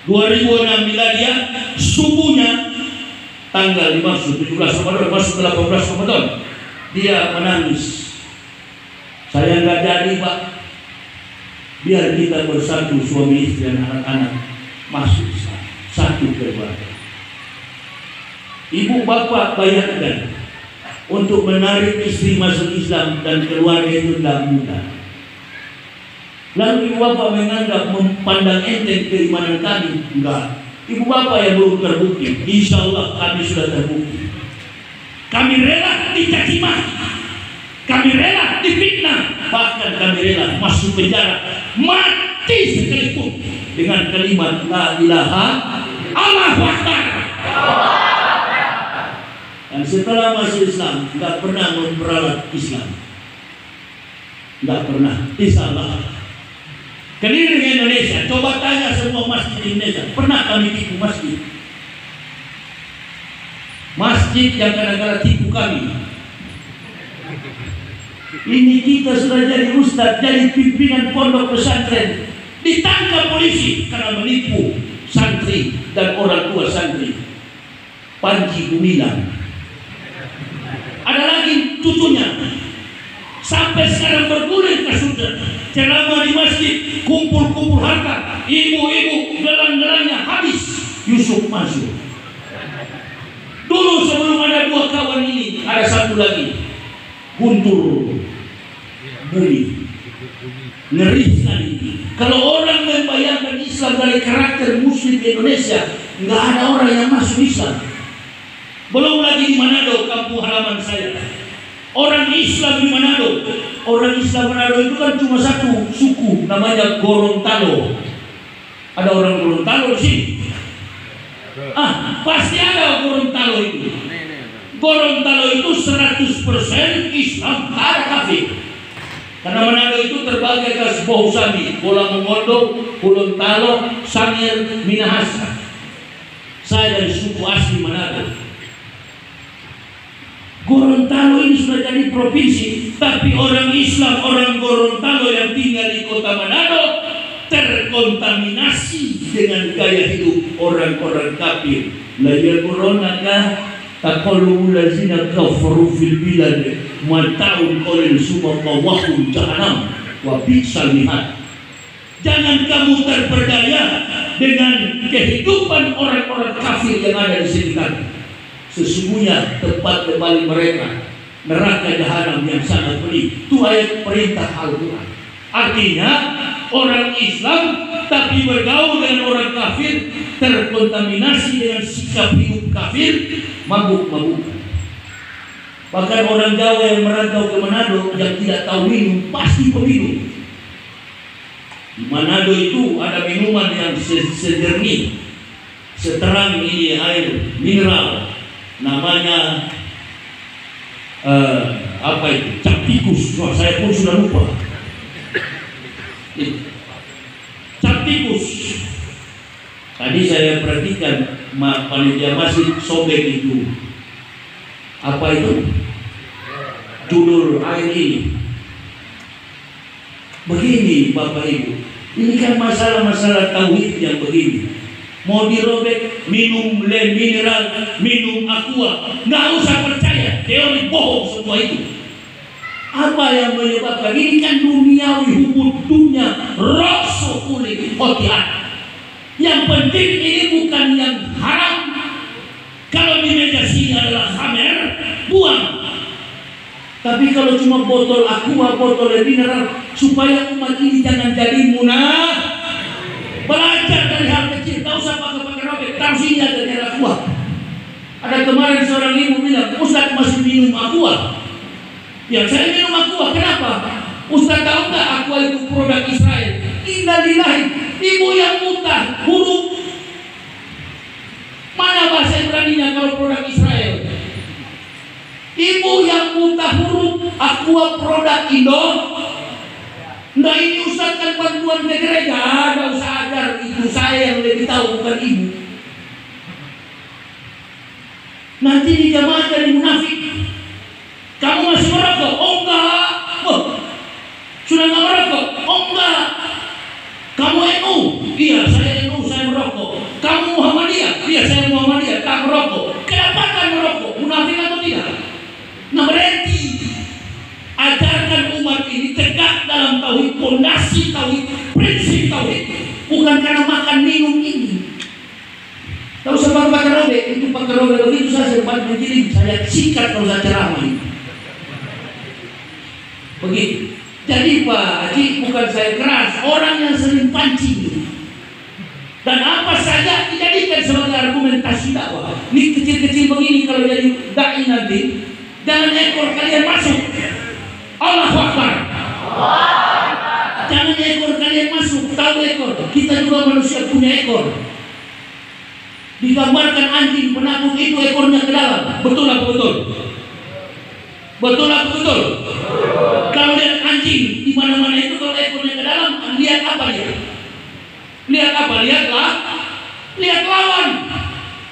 2006 miladiah, subuhnya tanggal dimaksud 17 Ramadan masuk ke 18 Ramadan, dia menangis. Saya nggak jadi Pak. Biar kita bersatu suami istri dan anak-anak masuk satu keluarga. Ibu bapak bayangkan, untuk menarik istri masuk Islam dan keluarga itu tidak mudah. Lalu ibu bapak menganggap memandang enteng keimanan kami. Enggak. Ibu bapak yang belum terbukti, insya Allah kami sudah terbukti. Kami rela dicaci maki, kami rela difitnah, bahkan kami rela masuk penjara, mati sekalipun dengan kalimat la ilaha Allahu Akbar. Dan setelah masuk Islam, nggak pernah memperalat Islam, nggak pernah. Insya Allah. Keliling Indonesia, coba tanya semua masjid di Indonesia, pernah kami tipu masjid? Masjid yang kadang-kadang tipu kami. Ini kita sudah jadi ustadz, jadi pimpinan pondok pesantren, ditangkap polisi karena menipu santri dan orang tua santri. Panji Gumilang. Ada lagi cucunya, sampai sekarang bergulir kasusnya. Ceramah di masjid, kumpul-kumpul harta, ibu-ibu gelang-gelangnya habis. Yusuf Mansur. Dulu sebelum ada dua kawan ini, ada satu lagi, Guntur Bumi. Ngeri sekali. Kalau orang membayangkan Islam dari karakter Muslim di Indonesia, nggak ada orang yang masuk Islam. Belum lagi di Manado, kampung halaman saya. Orang Islam di Manado, orang Islam Manado itu kan cuma satu suku, namanya Gorontalo. Ada orang Gorontalo di sini. Pasti ada Gorontalo itu. Gorontalo itu 100% Islam, tak ada kafir. Karena Manado itu terbagi atas Bohusami, Bola Mongondo, Gorontalo, Sangir, Minahasa. Saya dari suku asli Manado. Gorontalo ini sudah jadi provinsi, tapi orang Islam, orang Gorontalo yang tinggal di kota Manado terkontaminasi dengan gaya hidup orang-orang kafir. La yaghurrannaka taqallubul ladzina kafaru fil bilad mata'un qalil summa tawahum jahannam wa bi'sal mihad. Jangan kamu terperdaya dengan kehidupan orang-orang kafir yang ada di sekitar. Sesungguhnya tempat kembali mereka neraka jahanam yang sangat pedih. Itu ayat perintah Al-Quran. Artinya orang Islam tapi bergaul dengan orang kafir, terkontaminasi dengan sikap hidup kafir, mabuk-mabukan. Bahkan orang Jawa yang merantau ke Manado yang tidak tahu minum pasti peminum. Di Manado itu ada minuman yang sejernih, seterang ini air mineral, namanya apa itu? Cap tikus. Wah, saya pun sudah lupa. Cap tikus. Tadi saya perhatikan panitia masjid sobek itu. Apa itu? Judul air ini. Begini Bapak Ibu, ini kan masalah-masalah tauhid yang begini. Mau dirobek, minum mineral, minum aqua, nggak usah percaya, teori bohong semua itu. Apa yang menyebabkan ini? Kan duniawi, hubung dunia, rokso kulit hotiat. Yang penting ini bukan yang haram. Kalau di meja sini adalah khamer, buang. Tapi kalau cuma botol aqua, botol mineral, supaya umat ini jangan jadi munafik. Belajar dari hal kecil, tak usah pakai robek, tahu sini ada aqua. Ada kemarin seorang ibu bilang, Ustaz masih minum aqua. Ya saya minum aqua, kenapa? Ustaz tahu nggak aqua itu produk Israel? Innalillahi, ibu yang muntah, huruf. Mana bahasa Ibraninya kalau produk Israel? Ibu yang muntah huruf, aqua produk Indo. Nah ini Ustaz kan bantuan ke gereja, ada usah ajar, itu saya yang lebih tahu bukan ibu. Nanti di jamaah jadi munafik. Kamu masih merokok? Oh enggak. Oh, sudah nggak merokok? Oh enggak. Kamu NU? Iya saya NU, saya merokok. Kamu Muhammadiyah? Iya saya Muhammadiyah, tak merokok. Kenapa kan merokok? Munafik atau tidak? Nah berarti ajarkan umat ini tegak dalam tauhid, pondasi tauhid, prinsip tauhid, bukan karena makan minum ini. Tak usah pakai robek, itu pakai robek begitu saya sempat menjadi saya sikat kalau saya ceramah ini. Begitu. Jadi Pak Haji, bukan saya keras, orang yang sering pancing dan apa saja dijadikan sebagai argumentasi dakwah. Ini kecil-kecil begini kalau jadi dai nanti, jangan ekor kalian masuk. Allahu Akbar. Jangan ekor kalian masuk, tahu ekor. Kita juga manusia punya ekor. Digambarkan anjing penakut itu ekornya ke dalam. Betul apa betul? Betul apa betul? Kalau lihat anjing di mana-mana itu kalau ekornya ke dalam, lihat apa dia? Lihat apa? Lihatlah. Lihat lawan.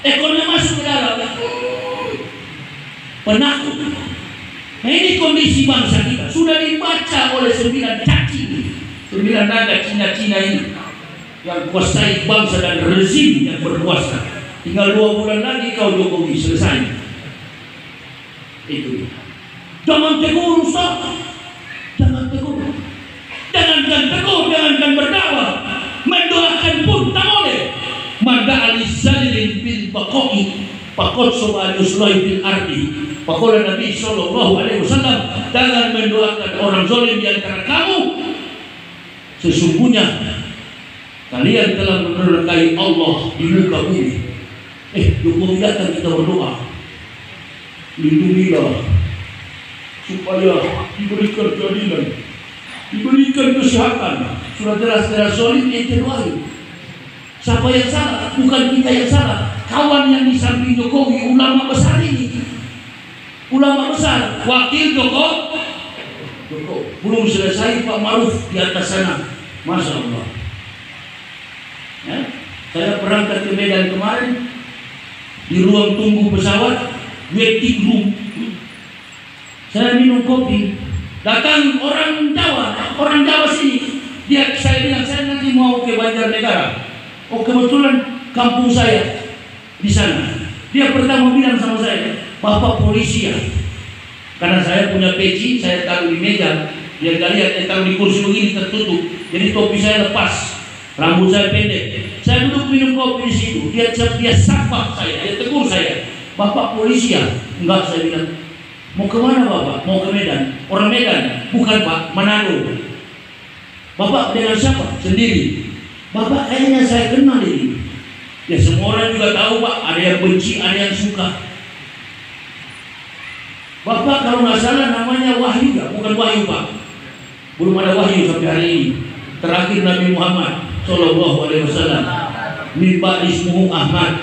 Ekornya masuk ke dalam. Penakut. Nah ini kondisi bangsa kita. Sudah dibaca oleh 9 cacing, 9 naga Cina-Cina ini yang kuasai bangsa dan rezim yang berkuasa. Tinggal 2 bulan lagi kau Jokowi selesai. Itu. Jangan tegur Ustaz. Jangan tegur. Jangankan tegur, jangankan berdakwah. Mendoakan pun tak boleh. Mada alizalin bil baqai faqad su'al yuslahi bil ardi. Faqala Nabi sallallahu alaihi wasallam, jangan mendoakan orang zalim di antara kamu. Sesungguhnya kalian telah menerkai Allah di muka bumi. Jokowi datang kita berdoa, lindungilah supaya diberikan keadilan, diberikan kesehatan. Sudah jelas-jelas zalim ente doain. Siapa yang salah? Bukan kita yang salah. Kawan yang di samping Jokowi, ulama besar ini, ulama besar, wakil Jokowi. Belum selesai Pak Maruf di atas sana, Masya Allah. Ya, saya berangkat ke Medan kemarin, di ruang tunggu pesawat, waiting room, saya minum kopi. Datang orang Jawa sini. Saya bilang saya nanti mau ke Banjarnegara. Oh kebetulan kampung saya di sana. Dia pertama bilang sama saya, Bapak polisi ya? Karena saya punya peci, saya taruh di meja Dia nggak lihat, dia taruh di kursi begini tertutup. Jadi topi saya lepas, rambut saya pendek. Saya duduk minum kopi di situ. Dia sapa saya, dia tegur saya. Bapak polisi ya? Enggak, saya bilang. Mau kemana Bapak? Mau ke Medan. Orang Medan? Bukan Pak, Manado. Bapak dengan siapa? Sendiri. Bapak kayaknya saya kenal ini. Ya semua orang juga tahu Pak. Ada yang benci, ada yang suka. Bapak kalau nggak salah namanya Wahyu ya? Bukan Wahyu Pak. Belum ada Wahyu sampai hari ini. Terakhir Nabi Muhammad Sallallahu Alaihi Wasallam. Mimba ismuhu Ahmad.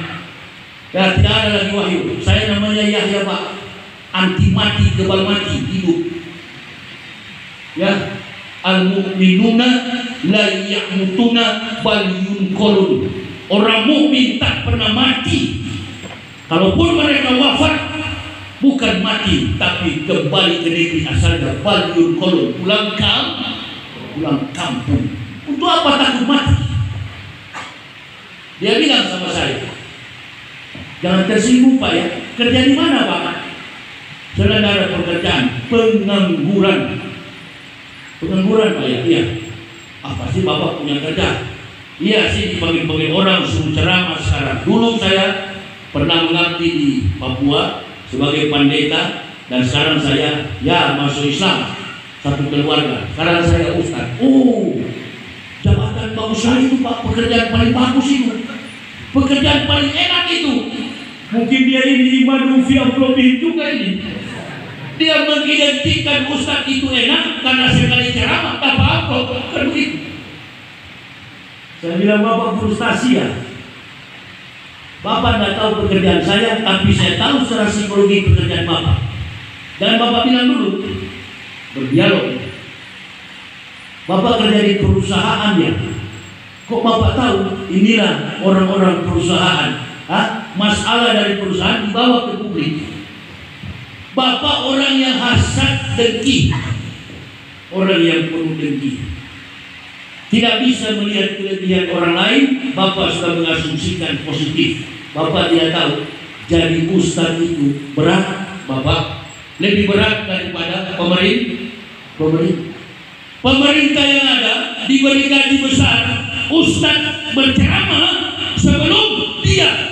Ya tidak ada lagi Wahyu. Saya namanya Yahya Pak. Anti mati, kebal mati, hidup. Ya, al-mu'minuna la ya'mutuna bal yunqalun. Orang mukmin tak pernah mati. Kalaupun mereka wafat, bukan mati, tapi kembali ke negeri asalnya. Bal yunqalun, pulang kampung. Untuk apa takut mati? Dia bilang sama saya, jangan tersinggung Pak ya. Kerja di mana Pak? Selain ada pekerjaan pengangguran Pak ya. Iya. Apa sih Bapak punya kerja? Iya sih, dipanggil orang suruh ceramah sekarang. Dulu saya pernah mengabdi di Papua sebagai pendeta, dan sekarang saya ya masuk Islam, satu keluarga. Sekarang saya ustaz. Oh, jabatan bagus sekali itu Pak, pekerjaan paling bagus itu, pekerjaan paling enak itu. Mungkin dia ini Imam Fiaflobih juga ini. Dia mengidentikan ustaz itu enak karena sekali ceramah apa-apa. Kan begitu. Saya bilang Bapak frustasi ya. Bapak tidak tahu pekerjaan saya, tapi saya tahu secara psikologi pekerjaan Bapak. Dan Bapak bilang dulu, berdialog. Bapak kerja di perusahaan ya. Kok Bapak tahu? Inilah orang-orang perusahaan. Masalah dari perusahaan dibawa ke publik. Bapak orang yang hasad dengki, orang yang penuh dengki, tidak bisa melihat kelebihan orang lain. Bapak sudah mengasumsikan positif. Bapak tidak tahu jadi ustaz itu berat. Bapak lebih berat daripada pemerintah yang ada diberi gaji besar. Ustaz berceramah sebelum dia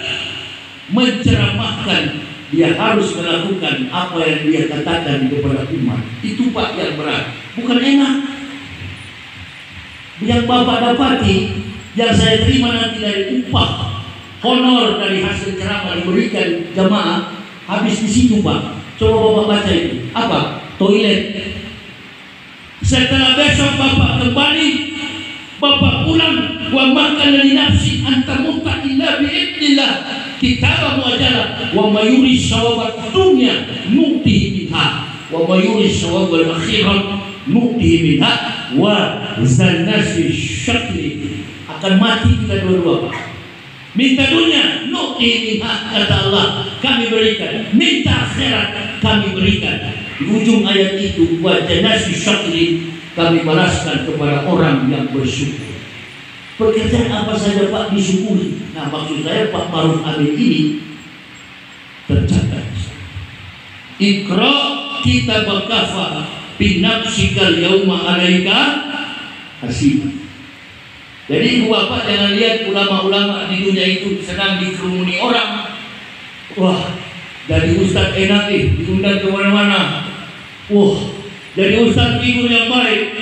menceramahkan, dia harus melakukan apa yang dia katakan kepada umat. Itu Pak yang berat, bukan enak. Yang Bapak dapati, yang saya terima nanti dari upah honor dari hasil ceramah diberikan jamaah, habis di situ Pak. Coba Bapak baca itu. Apa? Toilet. Setelah besok Bapak kembali, Bapak pulang, wa makan li nafsi anta muta illa bi'idnillah kitab muajalah wa mayuri syawabat dunia nu'tihi minha wa mayuri syawabal akhirat nu'tihi minha wa zannasi syakli. Akan mati kita dua-dua Pak. Minta dunia, nu'tihi minha, kata Allah, kami berikan. Minta akhirat, kami berikan. Di ujung ayat itu, wa zannasi syakli, kami balaskan kepada orang yang bersyukur. Pekerjaan apa saja Pak disyukuri. Nah maksud saya Pak Maruf Amin ini tercatat. Iqra kitabaka kafa binafsikal yauma alaika hasibah. Jadi Bapak jangan lihat ulama-ulama di dunia itu sedang dikerumuni orang. Wah, dari ustaz enak nih, diundang ke mana-mana. Wah, jadi ustaz figur yang baik.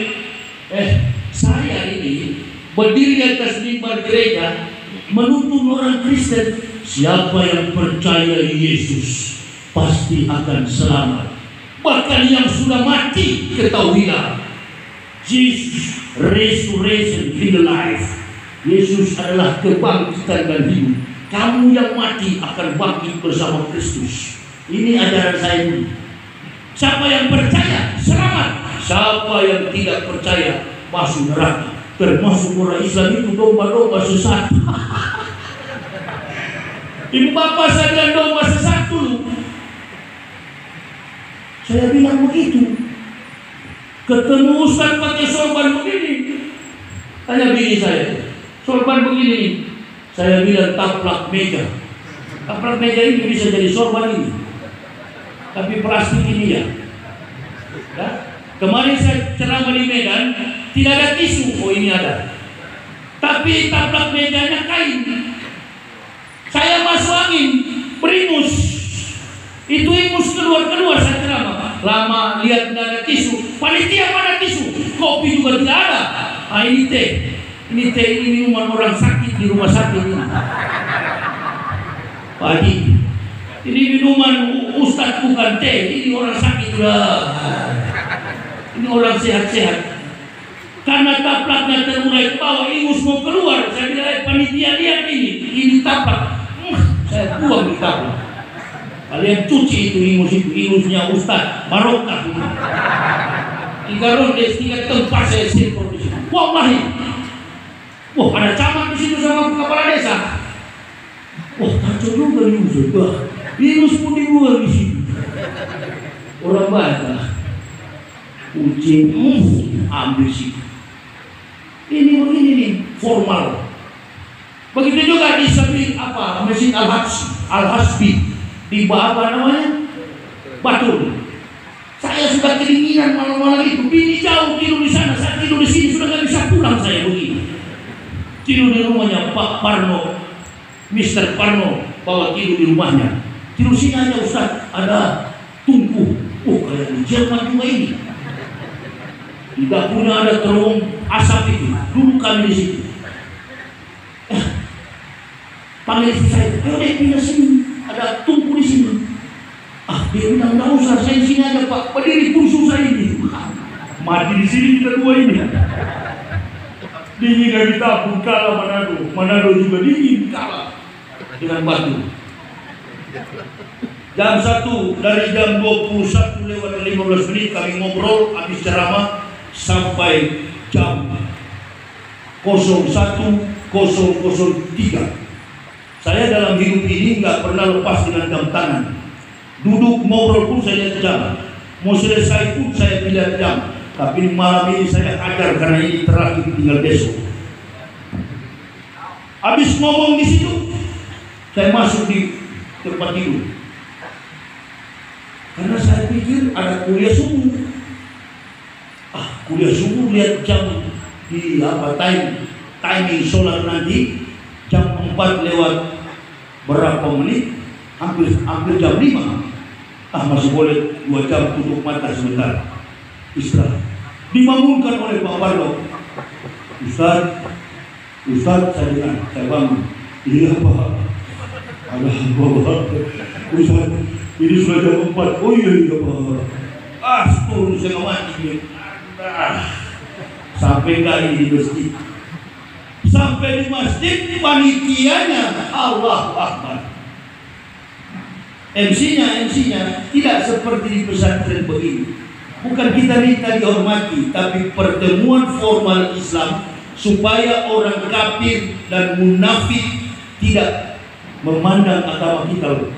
Saya ini berdiri di atas mimbar gereja menuntun orang Kristen. Siapa yang percaya Yesus pasti akan selamat. Bahkan yang sudah mati, ketahuilah Jesus resurrection in the life. Yesus adalah kebangkitan dan hidup. Kamu yang mati akan bangkit bersama Kristus. Ini ajaran saya ini. Siapa yang percaya selamat, siapa yang tidak percaya masuk neraka. Termasuk orang Islam itu domba-domba sesat. Ibu bapak saya bilang domba sesat dulu. Saya bilang begitu. Ketemu ustaz pakai sorban begini. Tanya bini saya, sorban begini. Saya bilang taplak meja. Taplak meja ini bisa jadi sorban ini. Tapi plastik ini ya. Kemarin saya ceramah di Medan, tidak ada tisu. Oh ini ada. Tapi taplak mejanya kain. Saya masuk angin, beringus. Itu ingus keluar saya ceramah. Lama lihat tidak ada tisu. Panitia mana tisu? Kopi juga tidak ada. Ah ini teh. Ini teh, ini minuman orang sakit di rumah sakit ini. Pagi. Ini minuman ustadz bukan teh. Ini orang sakit lah. Ini orang sehat-sehat. Karena taplaknya terurai ke bawah, ingus mau keluar. Saya bilang, panitia lihat ini taplak. Saya buang di taplak. Kalian cuci itu ingusnya ustaz barokah. 3 ronde 3 tempat saya semprot di situ. Wallahi. Wah, ada camat di situ sama kepala desa. Wah, kacau juga ingus. Ingus pun dibuang di situ. Orang Batak. Kucing ambil situ. Ini begini nih, formal. Begitu juga di sebelah apa Masjid Al-Hasbi di apa namanya? Batul. Saya sudah kedinginan malam-malam itu. Bini jauh tidur di sana, saya tidur di sini sudah nggak bisa pulang saya begini. Tidur di rumahnya Pak Parno, Mr. Parno bawa tidur di rumahnya. Tidur sini aja Ustaz, ada tungku. Oh kayak di Jerman juga ini. Di dapurnya ada terowong asap itu. Dulu kami di situ. Panggil istri saya, ayo deh pindah sini. Ada tungku di sini. Ah dia bilang nggak usah, saya di sini aja Pak. Berdiri pun susah ini. Mati di sini kita dua ini. Dingin dari tabung kalah Manado. Manado juga dingin kalah dengan batu. Jam 1 dari jam 21 lewat 15 menit kami ngobrol habis ceramah sampai jam 01.003. Saya dalam hidup ini nggak pernah lepas dengan jam tangan. Duduk ngobrol pun saya lihat jam. Mau selesai pun saya lihat jam. Tapi malam ini saya ajar karena ini terakhir tinggal besok. Habis ngomong di situ, saya masuk di tempat tidur. Karena saya pikir ada kuliah subuh. Kuliah subuh lihat jam di apa timing sholat nanti jam 4 lewat berapa menit, hampir jam 5. Masih boleh 2 jam tutup mata sebentar istirahat. Dibangunkan oleh Pak Parno. Ustaz saya bilang, saya bangun. Iya Pak. Ada apa? Ustaz, ini sudah jam 4. Oh iya Pak. Turun setengah mati. Sampai kali di masjid. Sampai di masjid panitianya Allah Akbar. MC-nya tidak seperti di pesantren begini. Bukan kita minta dihormati, tapi pertemuan formal Islam supaya orang kafir dan munafik tidak memandang agama kita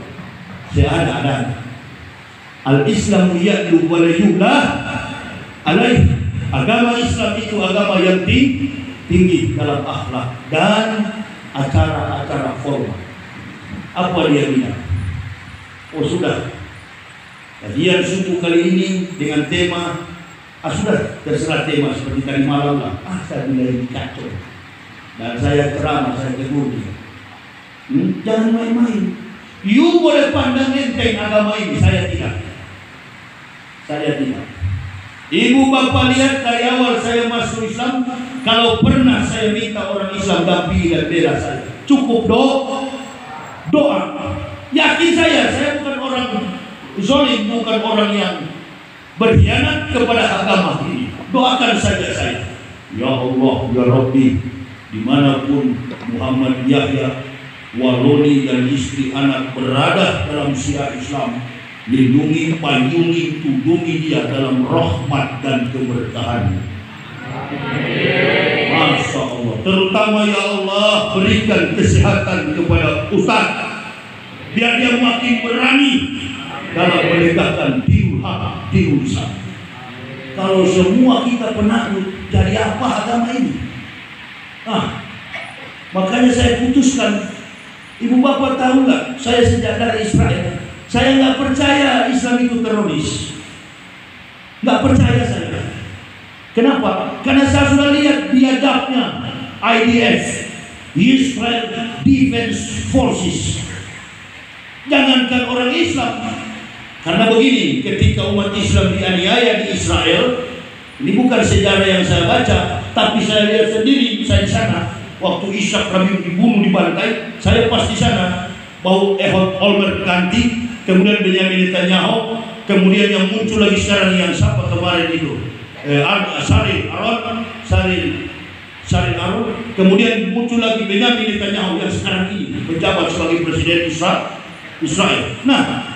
seada-ada. Al-Islam ya'lu wa la yu'lah alaih. Agama Islam itu agama yang tinggi dalam akhlak dan acara-acara formal. Apa dia bilang? Oh sudah, kajian subuh kali ini dengan tema sudah terserah tema seperti tadi malam lah. Saya bilang ini kacau. Dan saya ceramah, saya tegur dia. Jangan main-main. You boleh pandang enteng agama ini, saya tidak. Ibu bapak lihat dari awal saya masuk Islam, kalau pernah saya minta orang Islam dampingi dan bela saya, cukup doa. Yakin saya bukan orang zalim, bukan orang yang berkhianat kepada agama ini. Doakan saja saya. Ya Allah, ya Rabbi, dimanapun Muhammad Yahya, Waloni dan istri anak berada dalam syiar Islam, lindungi, payungi, tudungi dia dalam rahmat dan keberkahan. Masya Allah. Terutama ya Allah, berikan kesehatan kepada Ustaz, biar dia makin berani dalam menegakkan dinul haq, dinul Islam. Kalau semua kita penakut, jadi apa agama ini? Makanya saya putuskan. Ibu bapak tahu nggak? Saya sejak dari Israel, saya nggak percaya Islam itu teroris. Nggak percaya saya. Kenapa? Karena saya sudah lihat biadabnya IDF, Israel Defense Forces. Jangankan orang Islam. Karena begini, ketika umat Islam dianiaya di Israel, ini bukan sejarah yang saya baca, tapi saya lihat sendiri, saya di sana. Waktu Ishak Rabin dibunuh di pantai, saya pas di sana. Bau Ehud Olmert ganti, kemudian Benjamin Netanyahu, kemudian yang muncul lagi sekarang yang siapa kemarin itu, Sharon Aron, kemudian muncul lagi Benjamin Netanyahu yang sekarang ini menjabat sebagai presiden Israel. Nah,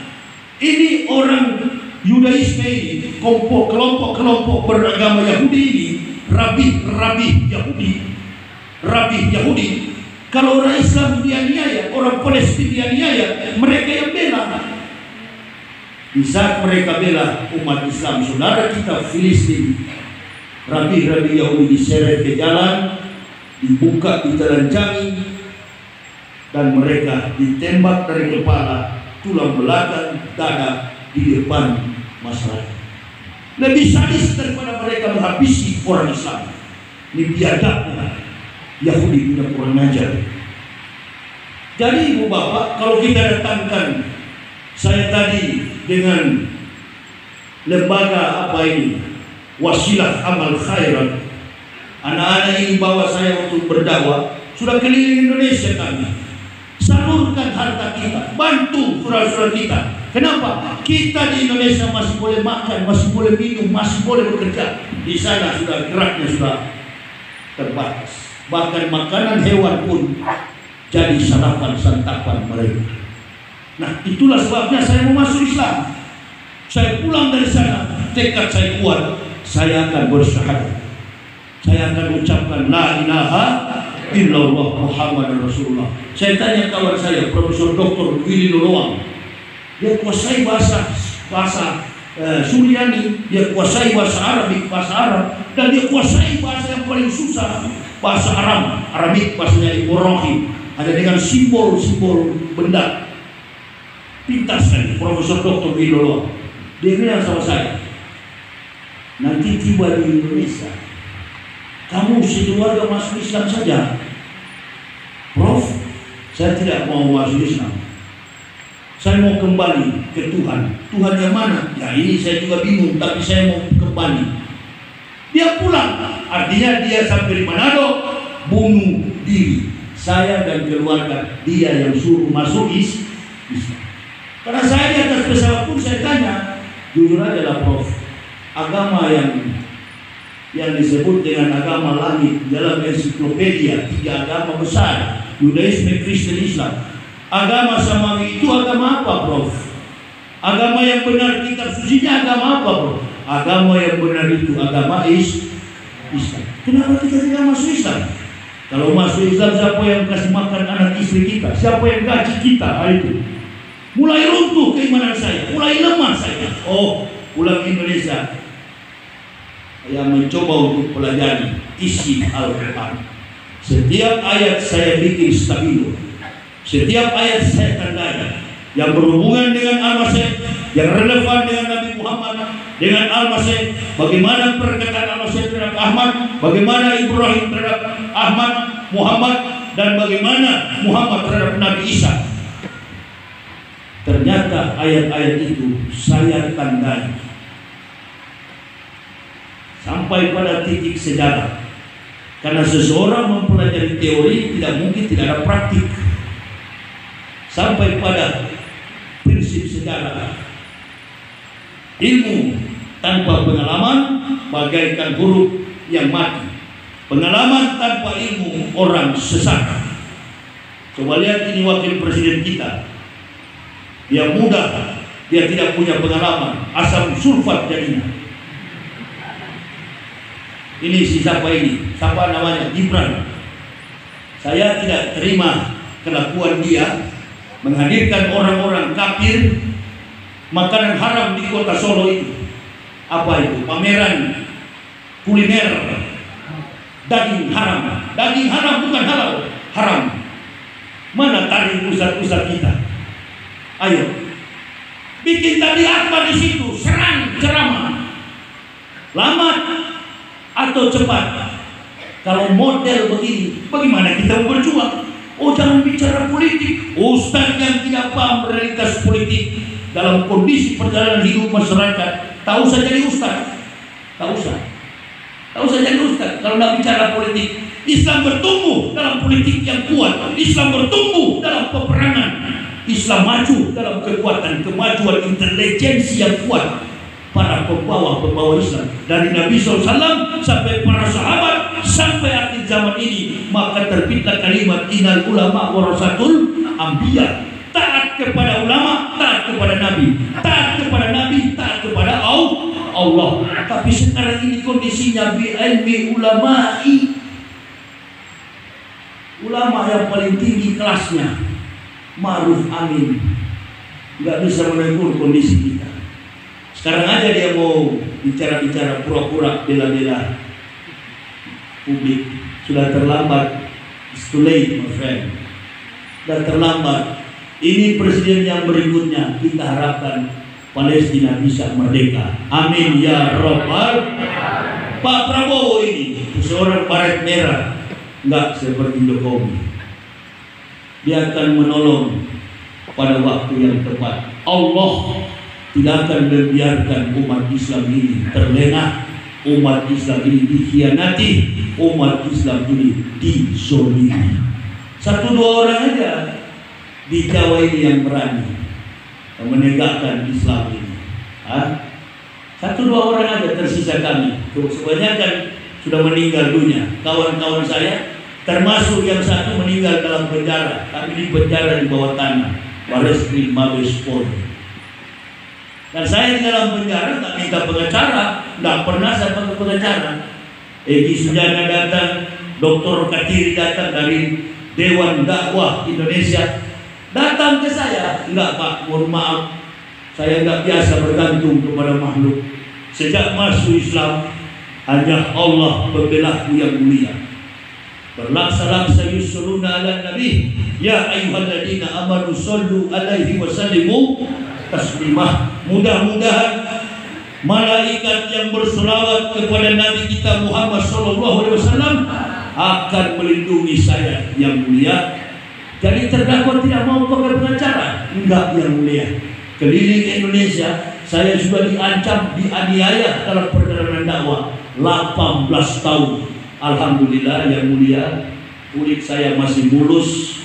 ini orang Yudaisme ini, kelompok-kelompok beragama Yahudi ini, rabi Yahudi. Kalau orang Islam dianiaya, orang Palestina dianiaya, mereka yang bela. Di saat mereka bela umat Islam, saudara kita Filistin, rabi-rabi Yahudi diseret ke jalan, dibuka, ditelanjangi, dan mereka ditembak dari kepala, tulang belakang, dada di depan masyarakat. Lebih sadis daripada mereka menghabisi orang Islam. Ini biadabnya Yahudi punya kurang ajar. Jadi ibu bapak, kalau kita datangkan saya tadi dengan lembaga apa ini, Wasilah Amal Khairat, anak-anak ini bawa saya untuk berdakwah, sudah keliling Indonesia kami. Salurkan harta kita, bantu saudara-saudara kita. Kenapa? Kita di Indonesia masih boleh makan, masih boleh minum, masih boleh bekerja. Di sana sudah geraknya sudah terbatas. Bahkan makanan hewan pun jadi santapan mereka. Nah, itulah sebabnya saya mau masuk Islam. Saya pulang dari sana, tekad saya kuat, saya akan bersyahadat. Saya akan ucapkan la ilaha illallah Muhammad Rasulullah. Saya tanya kawan saya, Profesor Dr. Willy Loloang, dia kuasai bahasa Suryani, dia kuasai bahasa Arab, dan dia kuasai bahasa yang paling susah, bahasa Arabik, bahasanya Ibrahim, ada dengan simbol-simbol benda. Pintas kan Profesor Dr. Willy Loloang. Dia bilang sama saya, nanti tiba di Indonesia, kamu sekeluarga masuk Islam saja. Prof, saya tidak mau masuk Islam. Saya mau kembali ke Tuhan. Tuhan yang mana? Ya ini saya juga bingung, tapi saya mau kembali. Dia pulang, artinya dia sampai di Manado, bunuh diri. Saya dan keluarga dia yang suruh masuk Islam. Karena saya di atas pesawat pun saya tanya, jujur aja lah Prof, agama yang disebut dengan agama langit dalam ensiklopedia, 3 agama besar, Yudaisme, Kristen, Islam. Agama samawi itu agama apa Prof? Agama yang benar kitab sucinya agama apa Prof? Agama yang benar itu agama Islam. Kenapa kita tidak masuk Islam? Kalau masuk Islam, siapa yang kasih makan anak istri kita? Siapa yang gaji kita? Itu mulai runtuh keimanan saya, mulai lemah saya. Oh, pulang Indonesia, saya mencoba untuk pelajari isi Al-Quran. Setiap ayat saya bikin stabilo, setiap ayat saya tandai yang berhubungan dengan Al-Masih, yang relevan dengan Nabi Muhammad, dengan Al-Masih, bagaimana perkataan Al-Masih terhadap Ahmad, bagaimana Ibrahim terhadap Muhammad, dan bagaimana Muhammad terhadap Nabi Isa. Ternyata ayat-ayat itu saya tandai sampai pada titik sejarah. Karena seseorang mempelajari teori tidak mungkin tidak ada praktik. Sampai pada prinsip sejarah. Ilmu tanpa pengalaman bagaikan huruf yang mati. Pengalaman tanpa ilmu orang sesat. Coba lihat ini wakil presiden kita. Dia muda, dia tidak punya pengalaman, asam sulfat jadinya. Ini si siapa ini? Siapa namanya? Gibran. Saya tidak terima kelakuan dia menghadirkan orang-orang kafir makanan haram di kota Solo itu. Apa itu? Pameran kuliner daging haram. Daging haram bukan halal, haram. Mana tarik pusat-pusat kita? Ayo, bikin tadi apa di situ? Serang ceramah. Lamat atau cepat? Kalau model begini, bagaimana kita mau berjuang? Oh, jangan bicara politik. Ustaz yang tidak paham realitas politik dalam kondisi perjalanan hidup masyarakat, tak usah jadi ustaz. Tak usah jadi ustaz kalau nak bicara politik. Islam bertumbuh dalam politik yang kuat. Islam bertumbuh dalam peperangan. Islam maju dalam kekuatan kemajuan intelijensi yang kuat. Para pembawa Islam dari Nabi SAW sampai para sahabat sampai akhir zaman ini, maka terbitlah kalimat innal ulama warasatul anbiya. Taat kepada ulama, taat kepada Nabi, taat kepada Nabi, taat kepada Allah. Tapi sekarang ini kondisinya bi ilmi ulama'i, ulama yang paling tinggi kelasnya, ma'ruf amin, nggak bisa menentukan kondisi kita. Sekarang aja dia mau bicara-bicara pura-pura bela-bela publik. Sudah terlambat. It's too late, my friend. Sudah terlambat. Ini presiden yang berikutnya kita harapkan Palestina bisa merdeka. Amin ya Rabbal. Pak Prabowo ini seorang baret merah, enggak seperti Jokowi. Dia akan menolong pada waktu yang tepat. Allah tidak akan membiarkan umat Islam ini terlena, umat Islam ini dikhianati, umat Islam ini dizolimi. Satu dua orang aja di Jawa ini yang berani menegakkan Islam ini. Satu dua orang aja tersisa kami. Kebanyakan sudah meninggal dunia. Kawan-kawan saya, termasuk yang satu meninggal dalam penjara. Kami di penjara di bawah tanah, Bareskrim Mabes Polri. Dan saya di dalam penjara tak minta pengacara, tidak pernah saya pakai pengacara. Egy Sujana datang, Dr. Katiri datang dari Dewan Dakwah Indonesia, datang ke saya. Enggak Pak, mohon maaf, saya enggak biasa bergantung kepada makhluk. Sejak masuk Islam, hanya Allah pembelaku yang mulia. Berlaksa-laksa yusuruna ala nabi, ya ayyuhalladzina amanu sallu alaihi wa sallimu taslimah. Mudah-mudahan malaikat yang berselawat kepada Nabi kita Muhammad SAW akan melindungi saya yang mulia. Jadi terdakwa tidak mau pakai pengacara, enggak yang mulia. Keliling Indonesia, saya sudah diancam, dianiaya dalam perjalanan dakwah 18 tahun. Alhamdulillah yang mulia, kulit saya masih mulus.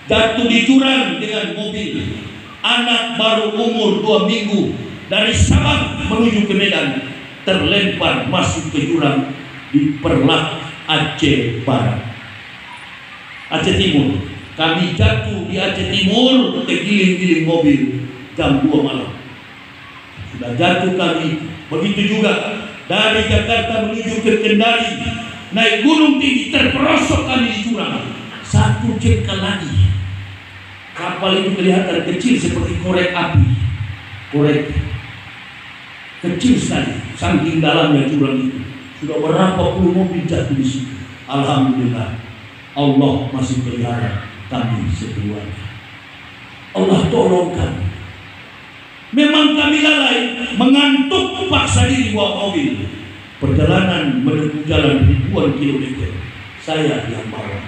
Jatuh di jurang dengan mobil. Anak baru umur 2 minggu dari Sabang menuju ke Medan, terlempar masuk ke jurang di Perlak, Aceh Barat, Aceh Timur. Kami jatuh di Aceh Timur, tergiling-giling mobil jam 2 malam. Sudah jatuh kami. Begitu juga dari Jakarta menuju ke Kendari, naik gunung tinggi, terperosok kami di jurang. 1 jengkal lagi kapal itu kelihatan kecil seperti korek api, korek kecil sekali, saking dalamnya jurang itu. Sudah berapa puluh mobil jatuh di situ. Alhamdulillah, Allah masih pelihara kami sekeluarga. Allah tolong kami. Memang kami lalai, mengantuk, paksa diri bawa mobil. Perjalanan menempuh jalan ribuan kilometer, saya yang bawa.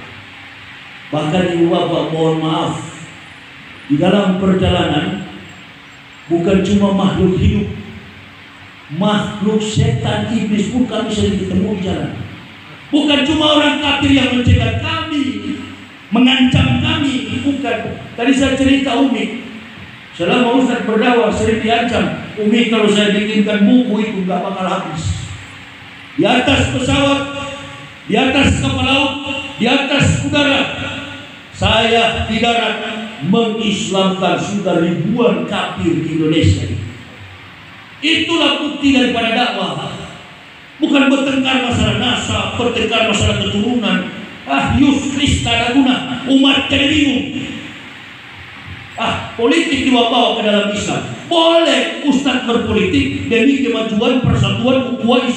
Bahkan ibu bapak mohon maaf, di dalam perjalanan bukan cuma makhluk hidup, makhluk setan iblis pun kami sering ketemu di jalan. Bukan cuma orang kafir yang mencegat kami, mengancam kami, bukan. Tadi saya cerita Umi, selama Ustaz berdakwah sering diancam. Umi kalau saya bikinkan buku itu nggak bakal habis. Di atas pesawat, di atas kapal laut, di atas udara, saya di darat mengislamkan sudah ribuan kafir di Indonesia. Itulah bukti daripada dakwah. Bukan bertengkar masalah nasab, bertengkar masalah keturunan. Yusris tak ada guna, umat jadi bingung. Politik dibawa ke dalam Islam. Boleh Ustaz berpolitik demi kemajuan persatuan ukhuwah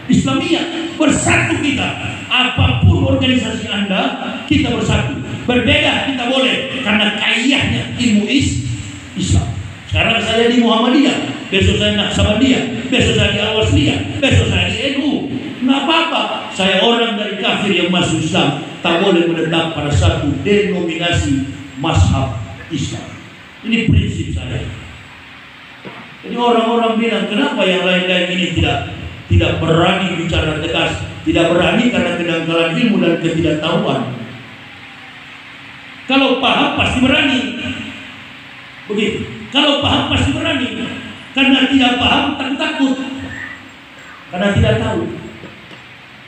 Islamiyah. Bersatu kita. Apapun organisasi Anda, kita bersatu. Berbeda kita boleh, karena kayahnya ilmu Islam. Sekarang saya di Muhammadiyah, besok saya Naqsabandiyah, besok saya di Al-Wasliyah, besok saya di NU. nggak apa-apa. Saya orang dari kafir yang masuk Islam, tak boleh menetap pada satu denominasi mazhab Islam. Ini prinsip saya. Jadi orang-orang bilang, kenapa yang lain-lain ini tidak berani bicara tegas, tidak berani karena kedangkalan ilmu dan ketidaktahuan. Kalau paham pasti berani. Begitu. Kalau paham pasti berani. Karena tidak paham takut. Karena tidak tahu.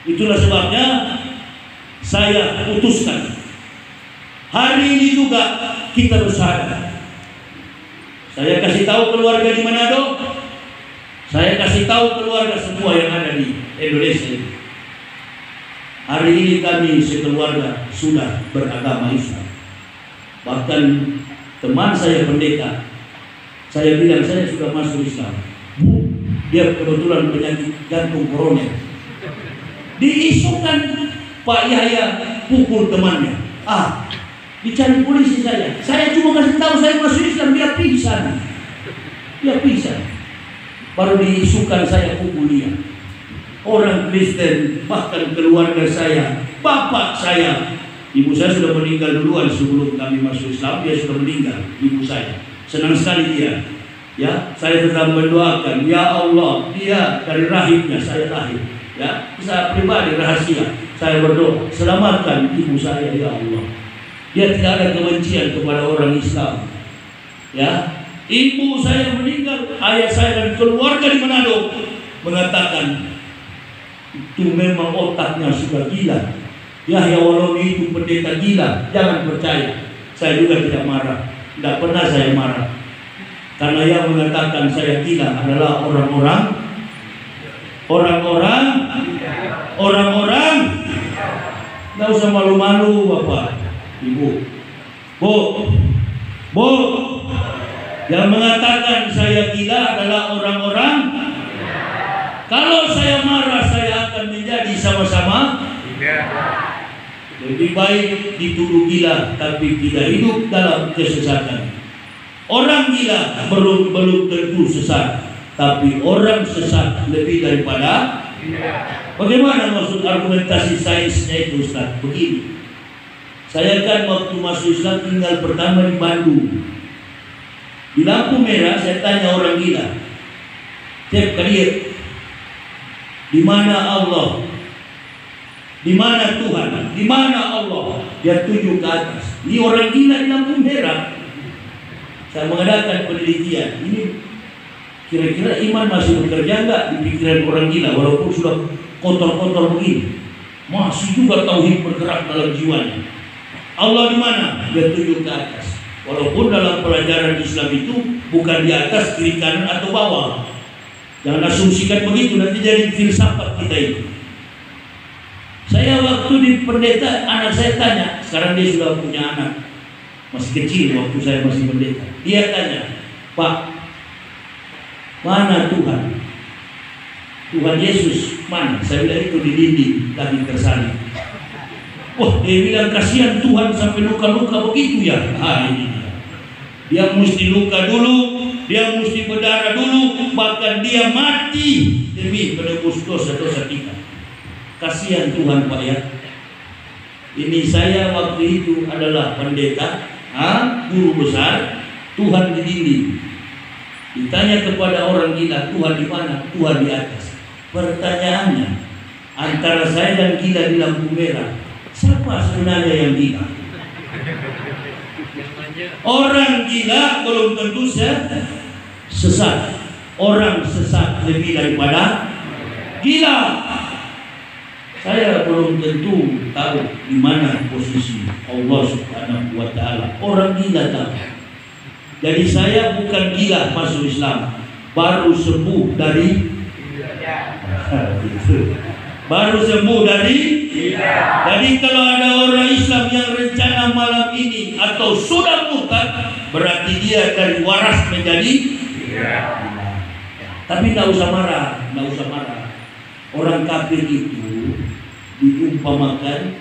Itulah sebabnya saya putuskan hari ini juga kita bersama. Saya kasih tahu keluarga di Manado, saya kasih tahu keluarga semua yang ada di Indonesia. Hari ini kami sekeluarga sudah beragama Islam. Bahkan teman saya pendeta, saya bilang saya sudah masuk Islam. Dia kebetulan penyakit jantung koroner. Diisukan Pak Yahya pukul temannya. Dicari polisi saya. Saya cuma kasih tahu saya masuk Islam, dia pingsan. Baru diisukan saya pukul dia. Orang Kristen, bahkan keluarga saya, bapak saya, ibu saya sudah meninggal duluan sebelum kami masuk Islam. Dia sudah meninggal, ibu saya. Senang sekali dia. Ya, saya tetap mendoakan. Ya Allah, dia dari rahimnya saya lahir. Ya, saya pribadi rahasia. Saya berdoa, selamatkan ibu saya ya Allah. Dia tidak ada kebencian kepada orang Islam. Ya, ibu saya meninggal, ayah saya dan keluarga di Manado mengatakan itu memang otaknya sudah gila. Yahya Walauni itu pendeta gila, jangan percaya. Saya juga tidak marah, tidak pernah saya marah. Karena yang mengatakan saya gila adalah orang-orang nggak usah malu-malu Bapak, Ibu, Bu, yang mengatakan saya gila adalah orang-orang. Kalau saya marah saya akan menjadi sama-sama. Lebih baik dituduh gila tapi tidak hidup dalam kesesatan. Orang gila belum tentu sesat, tapi orang sesat lebih daripada. Bagaimana maksud argumentasi sainsnya itu Ustaz? Begini, saya kan waktu masuk Islam tinggal pertama di Bandung. Di lampu merah saya tanya orang gila, Cep Kadir, di mana Allah? Di mana Tuhan? Di mana Allah? Dia tunjuk ke atas. Ini orang gila di lampu merah. Saya mengadakan penelitian. Ini kira-kira iman masih bekerja enggak di pikiran orang gila walaupun sudah kotor-kotor begini? Masih juga tauhid bergerak dalam jiwanya. Allah di mana? Dia tunjuk ke atas. Walaupun dalam pelajaran Islam itu bukan di atas, kiri kanan atau bawah. Jangan asumsikan begitu, nanti jadi filsafat kita itu. Saya waktu di pendeta, anak saya tanya, sekarang dia sudah punya anak, masih kecil waktu saya masih pendeta. Dia tanya, Pak, mana Tuhan? Tuhan Yesus mana? Saya bilang itu di dinding tadi tersalib. Wah, dia bilang kasihan Tuhan sampai luka-luka begitu ya. Ini dia mesti luka dulu, dia mesti berdarah dulu, bahkan dia mati demi menebus dosa-dosa kita. Kasihan Tuhan Pak ya. Ini saya waktu itu adalah pendeta, guru besar, Tuhan di dinding. Ditanya kepada orang gila, Tuhan di mana? Tuhan di atas. Pertanyaannya, antara saya dan gila di lampu merah, siapa sebenarnya yang gila? Orang gila belum tentu sesat. Orang sesat lebih daripada gila. Saya belum tentu tahu di mana posisi Allah Subhanahu wa taala. Orang gila tahu. Jadi saya bukan gila masuk Islam, baru sembuh dari Jadi kalau ada orang Islam yang rencana malam ini atau sudah murtad, berarti dia dari waras menjadi. Tapi nggak usah marah. Orang kafir itu diumpamakan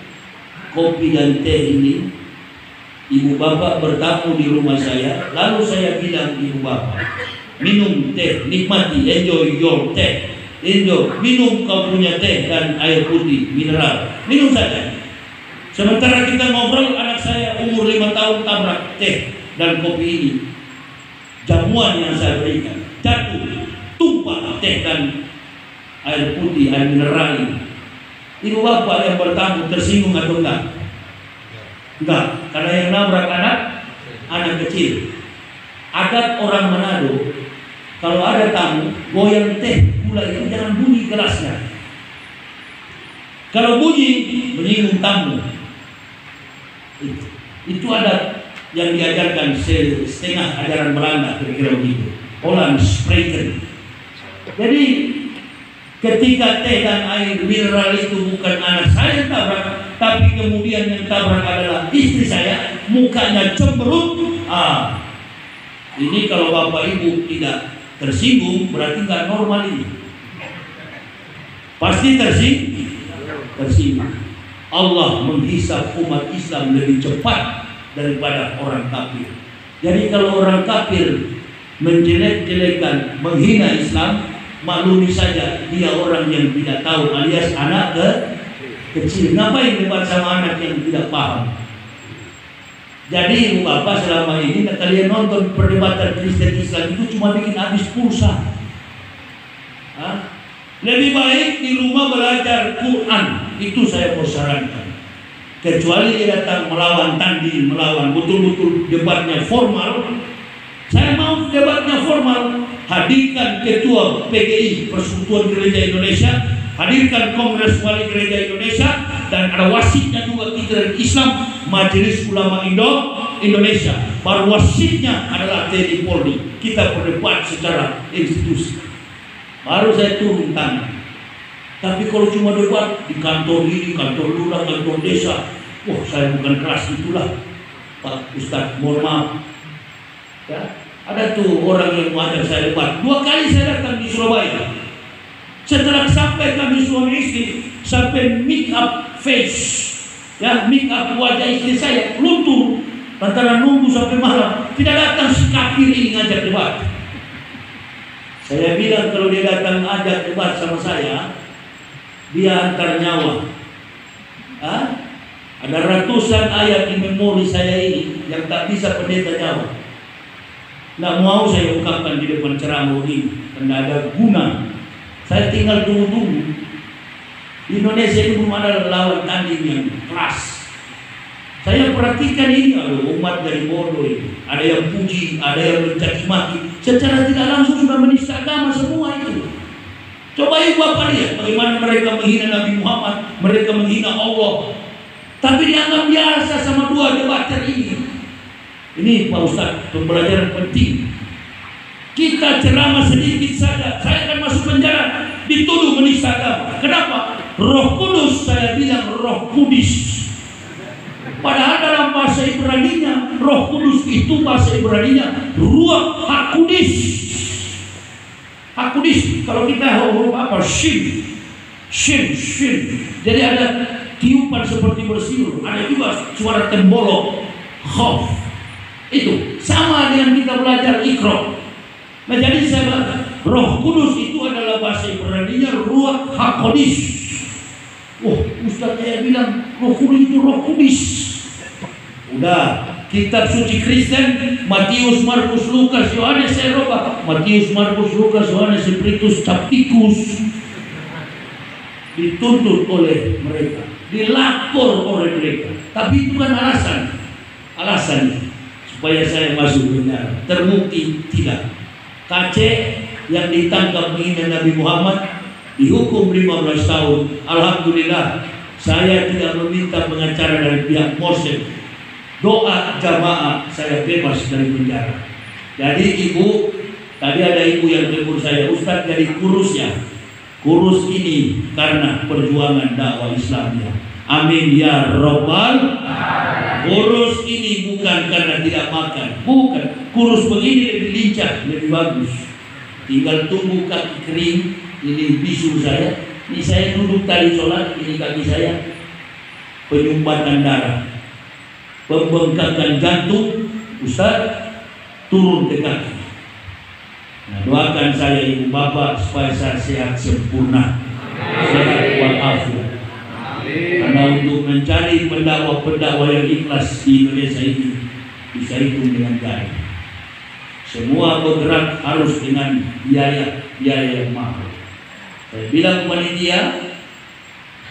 kopi dan teh ini. Ibu bapak bertamu di rumah saya, lalu saya bilang ibu bapak, minum teh, nikmati, enjoy your teh. Indo, minum kau punya teh dan air putih mineral, minum saja. Sementara kita ngobrol, anak saya umur 5 tahun tabrak teh dan kopi ini. Jamuan yang saya berikan jatuh, tumpah teh dan air putih, air mineral ini. Ibu bapak yang bertamu tersinggung atau enggak? Enggak, karena yang nabrak anak kecil. Adat orang Manado, kalau ada tamu goyang teh gula itu jangan bunyi gelasnya. Kalau bunyi menyinggung tamu. Itu adat yang diajarkan setengah ajaran Belanda, kira-kira begitu. Holland Spreken. Jadi ketika teh dan air mineral itu bukan anak saya yang tabrak, tapi kemudian yang tabrak adalah istri saya, mukanya cemberut. Ini kalau bapak ibu tidak tersinggung berarti nggak normal ini. Pasti tersinggung. Allah menghisab umat Islam lebih cepat daripada orang kafir. Jadi kalau orang kafir menjelek-jelekan, menghina Islam, maklumi saja dia orang yang tidak tahu alias anak kecil. Ngapain debat sama anak yang tidak paham? Jadi ibu bapak selama ini kalian nonton perdebatan Kristen Islam itu cuma bikin habis pulsa. Lebih baik di rumah belajar Quran, itu saya mau sarankan. Kecuali dia datang melawan tanding, melawan betul-betul debatnya formal. Saya mau debatnya formal. Hadirkan ketua PGI Persekutuan Gereja Indonesia, hadirkan Kongres Wali Gereja Indonesia, dan ada wasitnya juga kita dari Islam, Majelis Ulama Indonesia. Baru wasitnya adalah TNI Polri. Kita berdebat secara institusi. Baru saya turun tangan. Tapi kalau cuma debat di kantor ini, kantor lurah, kantor desa, wah saya bukan keras itulah Pak Ustadz, mohon maaf. Ya, ada tuh orang yang mau ajak saya debat. 2 kali saya datang di Surabaya. Setelah sampai kami suami istri, sampai make up face, ya make up wajah istri saya luntur, lantaran nunggu sampai malam. Tidak datang si kafir ini ngajak debat. Saya bilang kalau dia datang ajak debat sama saya, dia antar nyawa. Ada ratusan ayat di memori saya ini yang tak bisa pendeta jawab. Nggak mau saya ungkapkan di depan ceramah ini, karena ada guna. Saya tinggal tunggu-tunggu. Di Indonesia ini belum ada lawan tanding yang keras. Saya perhatikan ini, umat dari bodoh ini. Ada yang puji, ada yang mencaci maki. Secara tidak langsung sudah menista agama semua itu. Coba ibu bapak lihat bagaimana mereka menghina Nabi Muhammad, mereka menghina Allah. Tapi dianggap biasa sama 2 debater ini. Ini Pak Ustadz, pembelajaran penting. Kita ceramah sedikit saja, saya akan masuk penjara, dituduh menista agama. Kenapa? Roh Kudus, saya bilang Roh Kudus. Padahal dalam bahasa Ibrani-nya, Roh Kudus itu bahasa Ibrani-nya Ruach HaKudus. HaKudus, kalau kita huruf apa? Shin. Jadi ada tiupan seperti bersiul, ada juga suara tembolok, khof. Itu sama dengan kita belajar Iqra. Nah jadi saya bilang Roh Kudus itu adalah bahasa Ibrani-nya Ruach HaKudus. Wah, Ustaz saya bilang Roh Kudus itu Roh Kudus. Udah, kitab suci Kristen Matius, Markus, Lukas, Yohanes, Eropa. Matius, Markus, Lukas, Yohanes, Spiritus Capticus dituntut oleh mereka, dilapor oleh mereka. Tapi itu kan alasannya supaya saya masuk penjara. Terbukti tidak. KC yang ditangkap menghina Nabi Muhammad dihukum 15 tahun. Alhamdulillah, saya tidak meminta pengacara dari pihak Polsek. Doa jamaah saya bebas dari penjara. Jadi ibu, tadi ada ibu yang tegur saya, Ustadz jadi kurus ya. Kurus ini karena perjuangan dakwah Islamnya. Amin ya Rabbal. Kurus ini bukan karena tidak makan, bukan. Kurus begini lebih lincah, lebih bagus. Tinggal tunggu kaki kering. Ini bisu saya. Ini saya duduk tadi sholat, ini kaki saya. Penyumbatan darah, pembengkakan jantung, Ustaz, turun ke kaki. Nah, doakan saya ibu bapak supaya saya sehat sempurna, sehat walafiat. Karena untuk mencari pendakwah yang ikhlas di Indonesia ini bisa hitung dengan jari. Semua bergerak harus dengan biaya yang mahal. Saya bilang panitia,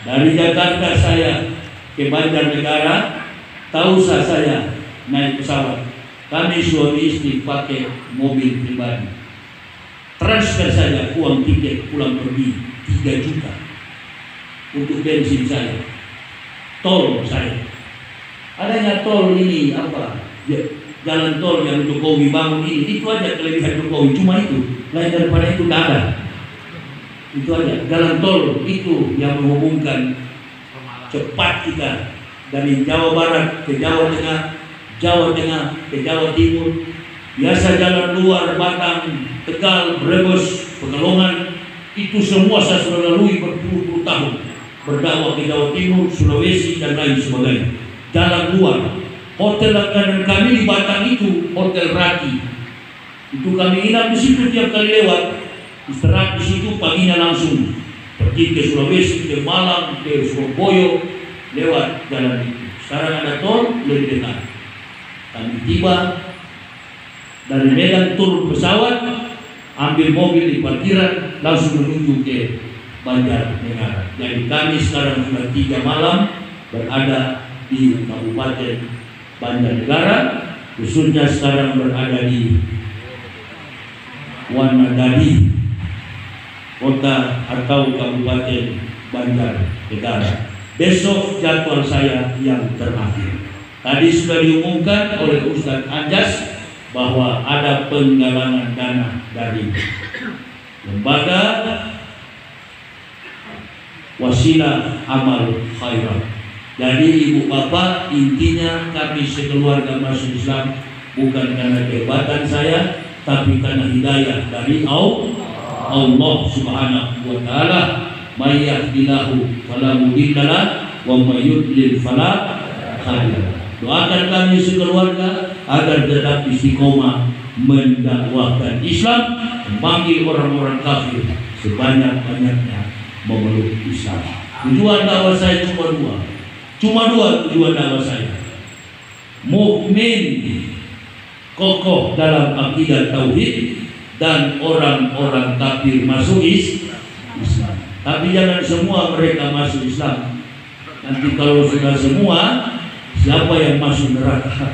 dari Jakarta saya ke Banjarnegara, tak usah saya naik pesawat. Kami suami istri pakai mobil pribadi. Transfer saja uang tiket pulang pergi 3 juta untuk bensin saya, tol saya. Adanya tol ini apa? Jalan tol yang Jokowi bangun ini, itu aja kelebihan Jokowi, cuma itu. Lain daripada itu tidak ada. Itu aja. Jalan tol itu yang menghubungkan cepat kita dari Jawa Barat ke Jawa Tengah, Jawa Tengah ke Jawa Timur. Biasa jalan luar Batang, Tegal, Brebes, Pekalongan, itu semua saya sudah lalui berpuluh-puluh tahun berdakwah ke Jawa Timur, Sulawesi dan lain sebagainya. Jalan luar. Hotel langganan kami di Batang itu Hotel Raki. Itu kami inap di situ tiap kali lewat. Istirahat di situ, paginya langsung pergi ke Sulawesi, ke Malang, ke Surabaya lewat jalan itu. Sekarang ada tol lebih dekat. Kami tiba dari Medan, turun pesawat, ambil mobil di parkiran, langsung menuju ke Banjarnegara. Jadi kami sekarang sudah 3 malam berada di Kabupaten Banjarnegara, khususnya sekarang berada di Wanadadi, kota atau Kabupaten Banjarnegara. Besok jadwal saya yang terakhir. Tadi sudah diumumkan oleh Ustadz Anjas bahwa ada penggalangan dana dari lembaga Wasilah Amal Khairat. Jadi ibu bapak, intinya kami sekeluarga masuk Islam bukan karena kehebatan saya, tapi karena hidayah dari Allah Subhanahu wa taala. May yahdihillahu fala mudilla lahu wa may yudlil fala hadiya lahu. Doakan kami sekeluarga agar tetap istiqomah mendakwahkan Islam, memanggil orang-orang kafir sebanyak-banyaknya memeluk Islam. Tujuan dakwah saya cuma dua tujuan dakwah saya. Mukmin kokoh dalam akidah tauhid dan orang-orang kafir masuk Islam. Tapi jangan semua mereka masuk Islam. Nanti kalau sudah semua, siapa yang masuk neraka?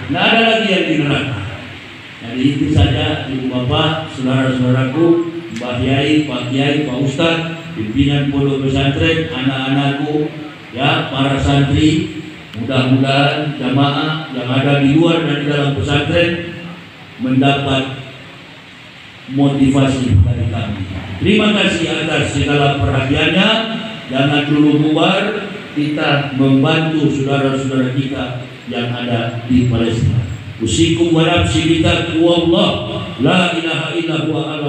Tidak ada lagi yang di neraka. Jadi itu saja ibu bapak, saudara-saudaraku, Mbah Yai, Pak Kiai, Pak Ustadz, pimpinan pondok pesantren, anak-anakku, ya para santri, mudah-mudahan jamaah yang ada di luar dan di dalam pesantren mendapat motivasi dari kami. Terima kasih atas segala perhatiannya. Jangan dulu bubar, kita membantu saudara-saudara kita yang ada di Palestina. Usikum wa nafsi bittaqwallah, la ilaha illa huwa.